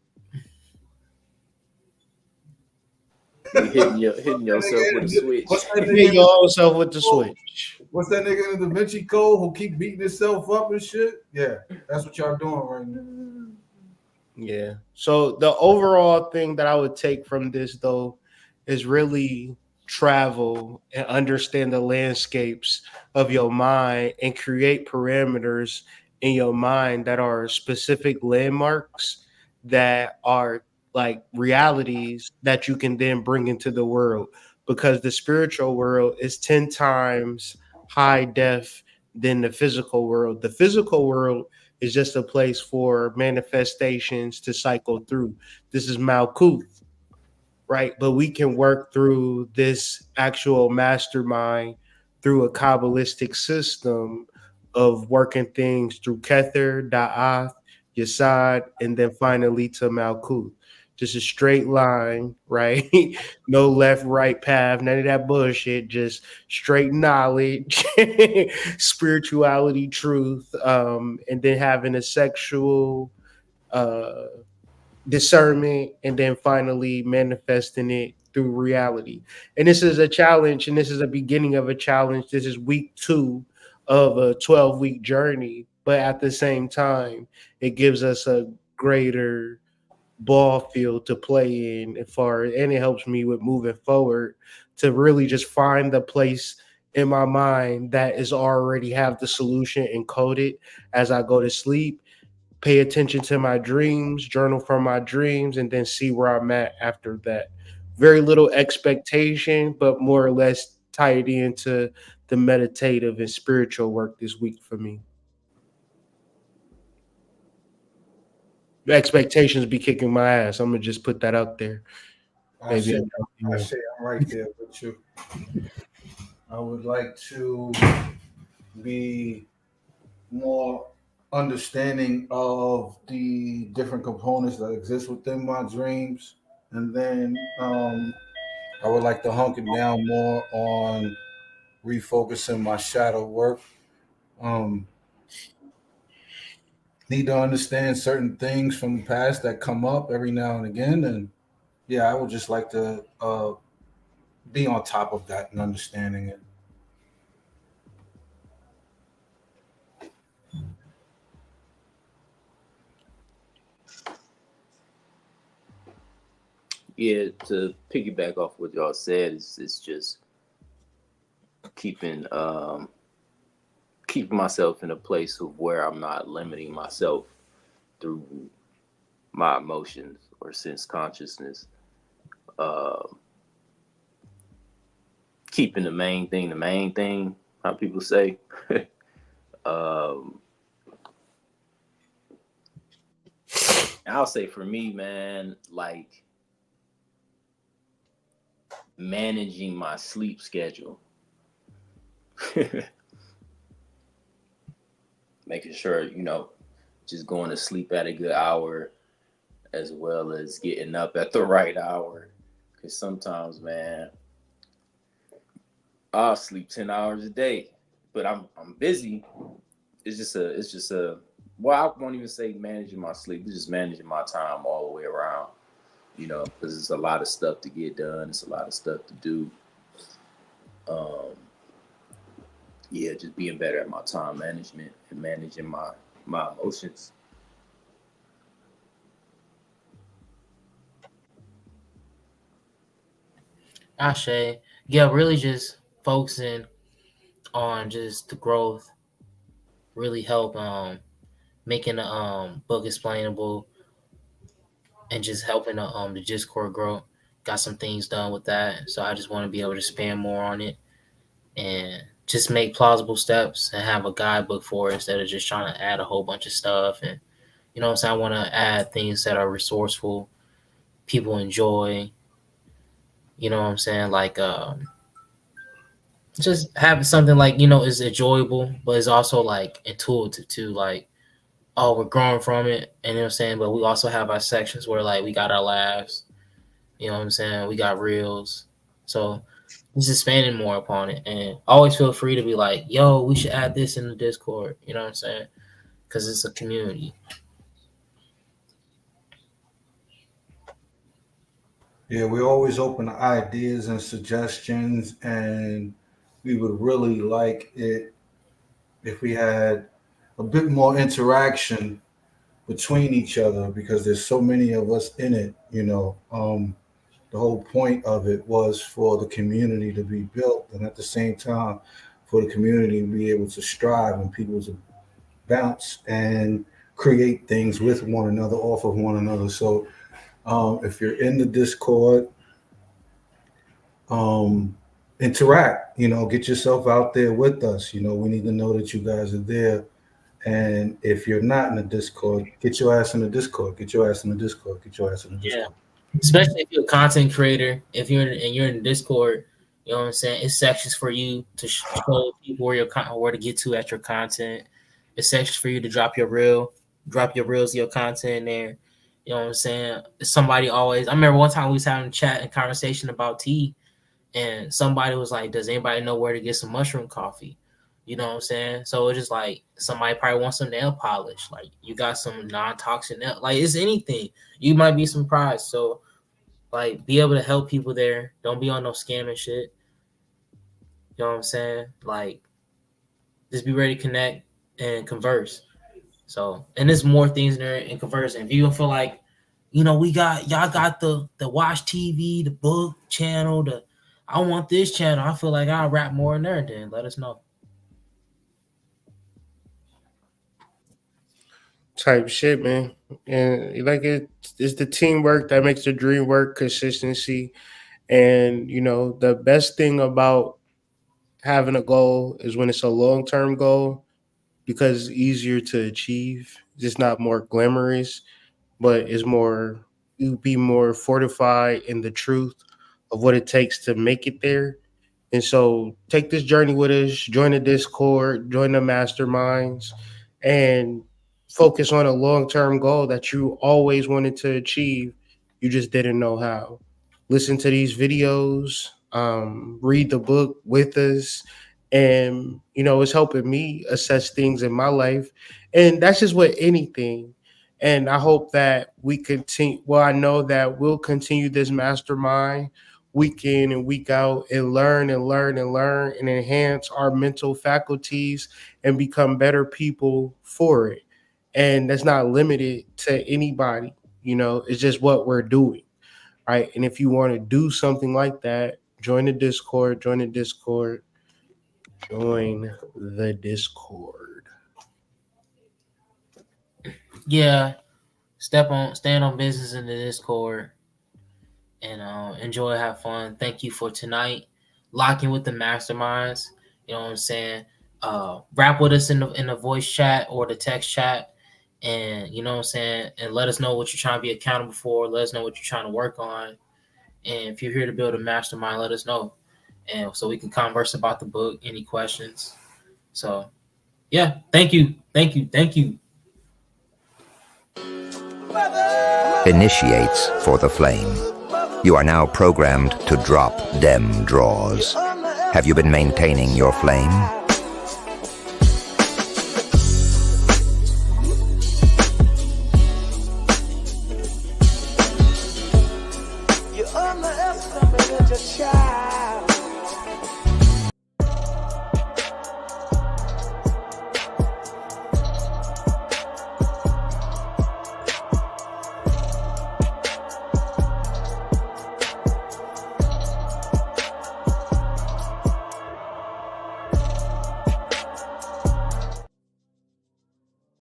You hitting yourself with a switch. What's that You nigga? hit your own self with the switch. What's that nigga in the Da Vinci Code who keep beating himself up and shit? Yeah, that's what y'all doing right now. Yeah. So the overall thing that I would take from this though is really travel and understand the landscapes of your mind and create parameters in your mind that are specific landmarks that are like realities that you can then bring into the world, because the spiritual world is 10 times high def than the physical world. The physical world is just a place for manifestations to cycle through. This is Malkuth, right? But we can work through this actual mastermind through a Kabbalistic system of working things through Kether, Da'ath, Yasad, and then finally to Malkuth. Just a straight line, right? No left, right path, none of that bullshit. Just straight knowledge, spirituality, truth, and then having a sexual uh, discernment, and then finally manifesting it through reality. And this is a challenge, and this is a beginning of a challenge. This is week 2 of a 12-week journey, but at the same time, it gives us a greater ball field to play in as far, and it helps me with moving forward to really just find the place in my mind that is already have the solution encoded as I go to sleep, pay attention to my dreams, journal from my dreams, and then see where I'm at after that. Very little expectation, but more or less tied into the meditative and spiritual work this week for me. The expectations be kicking my ass. I'm gonna just put that out there. I Maybe say, I, I'm right there with you. I would like to be more understanding of the different components that exist within my dreams, and then I would like to hunker down more on refocusing my shadow work. Um, Need to understand certain things from the past that come up every now and again, and yeah, I would just like to be on top of that and understanding it. Yeah, to piggyback off what y'all said, it's just keeping keeping myself in a place of where I'm not limiting myself through my emotions or sense consciousness. Uh, Keeping the main thing, how people say. um, I'll say for me, man, like managing my sleep schedule. Making sure, just going to sleep at a good hour as well as getting up at the right hour. Because sometimes, man, I'll sleep 10 hours a day, but I'm busy. It's just a well, I won't even say managing my sleep. It's just managing my time all the way around, because it's a lot of stuff to get done. It's a lot of stuff to do. Um, yeah, just being better at my time management and managing my emotions. Ashe. Yeah, really just focusing on just the growth really help making the book explainable and just helping the Discord grow. Got some things done with that. So I just want to be able to expand more on it and just make plausible steps and have a guidebook for it instead of just trying to add a whole bunch of stuff. And you know what I'm saying? I want to add things that are resourceful, people enjoy, you know what I'm saying? Like just having something like, is enjoyable, but it's also like intuitive too. Like, oh, we're growing from it, and you know what I'm saying? But we also have our sections where like we got our laughs You know what I'm saying? We got reels. So just expanding more upon it. And always feel free to be like, yo, we should add this in the Discord. You know what I'm saying? Because it's a community. Yeah, we're always open to ideas and suggestions, and we would really like it if we had a bit more interaction between each other because there's so many of us in it. The whole point of it was for the community to be built, and at the same time, for the community to be able to strive and people to bounce and create things with one another, off of one another. So if you're in the Discord, interact, get yourself out there with us. We need to know that you guys are there. And if you're not in the Discord, get your ass in the Discord. Get your ass in the Discord. Get your ass in the Discord. Yeah. Especially if you're a content creator, if you're in Discord, you know what I'm saying? It's sections for you to show people where to get to at your content. It's sections for you to drop your reels, your content in there. You know what I'm saying? Somebody always. I remember one time we was having a chat and conversation about tea, and somebody was like, "Does anybody know where to get some mushroom coffee?" You know what I'm saying? So it's just like somebody probably wants some nail polish. Like you got some non-toxic nail. Like it's anything. You might be surprised. So like be able to help people there. Don't be on no scamming shit. You know what I'm saying? Like just be ready to connect and converse. So and there's more things in there in conversing. If you don't feel like, y'all got the watch TV, the book channel, I want this channel. I feel like I'll rap more in there, then let us know. Type shit, man. And like it's the teamwork that makes the dream work, consistency. And the best thing about having a goal is when it's a long-term goal because it's easier to achieve. It's just not more glamorous, but you be more fortified in the truth of what it takes to make it there. And so take this journey with us, join the Discord, join the masterminds, and focus on a long term goal that you always wanted to achieve. You just didn't know how. Listen to these videos, read the book with us. And, it's helping me assess things in my life. And that's just with anything. And I hope that we continue. Well, I know that we'll continue this mastermind week in and week out and learn and learn and learn and enhance our mental faculties and become better people for it. And that's not limited to anybody, it's just what we're doing. Right. And if you want to do something like that, join the Discord, join the Discord. Yeah. Stand on business in the Discord and enjoy, have fun. Thank you for tonight. Locking with the masterminds. You know what I'm saying? Rap with us in the voice chat or the text chat. And you know what I'm saying? And let us know what you're trying to be accountable for. Let us know what you're trying to work on. And if you're here to build a mastermind, let us know. And so we can converse about the book, any questions. So yeah, thank you. Initiates for the flame. You are now programmed to drop dem draws. Have you been maintaining your flame?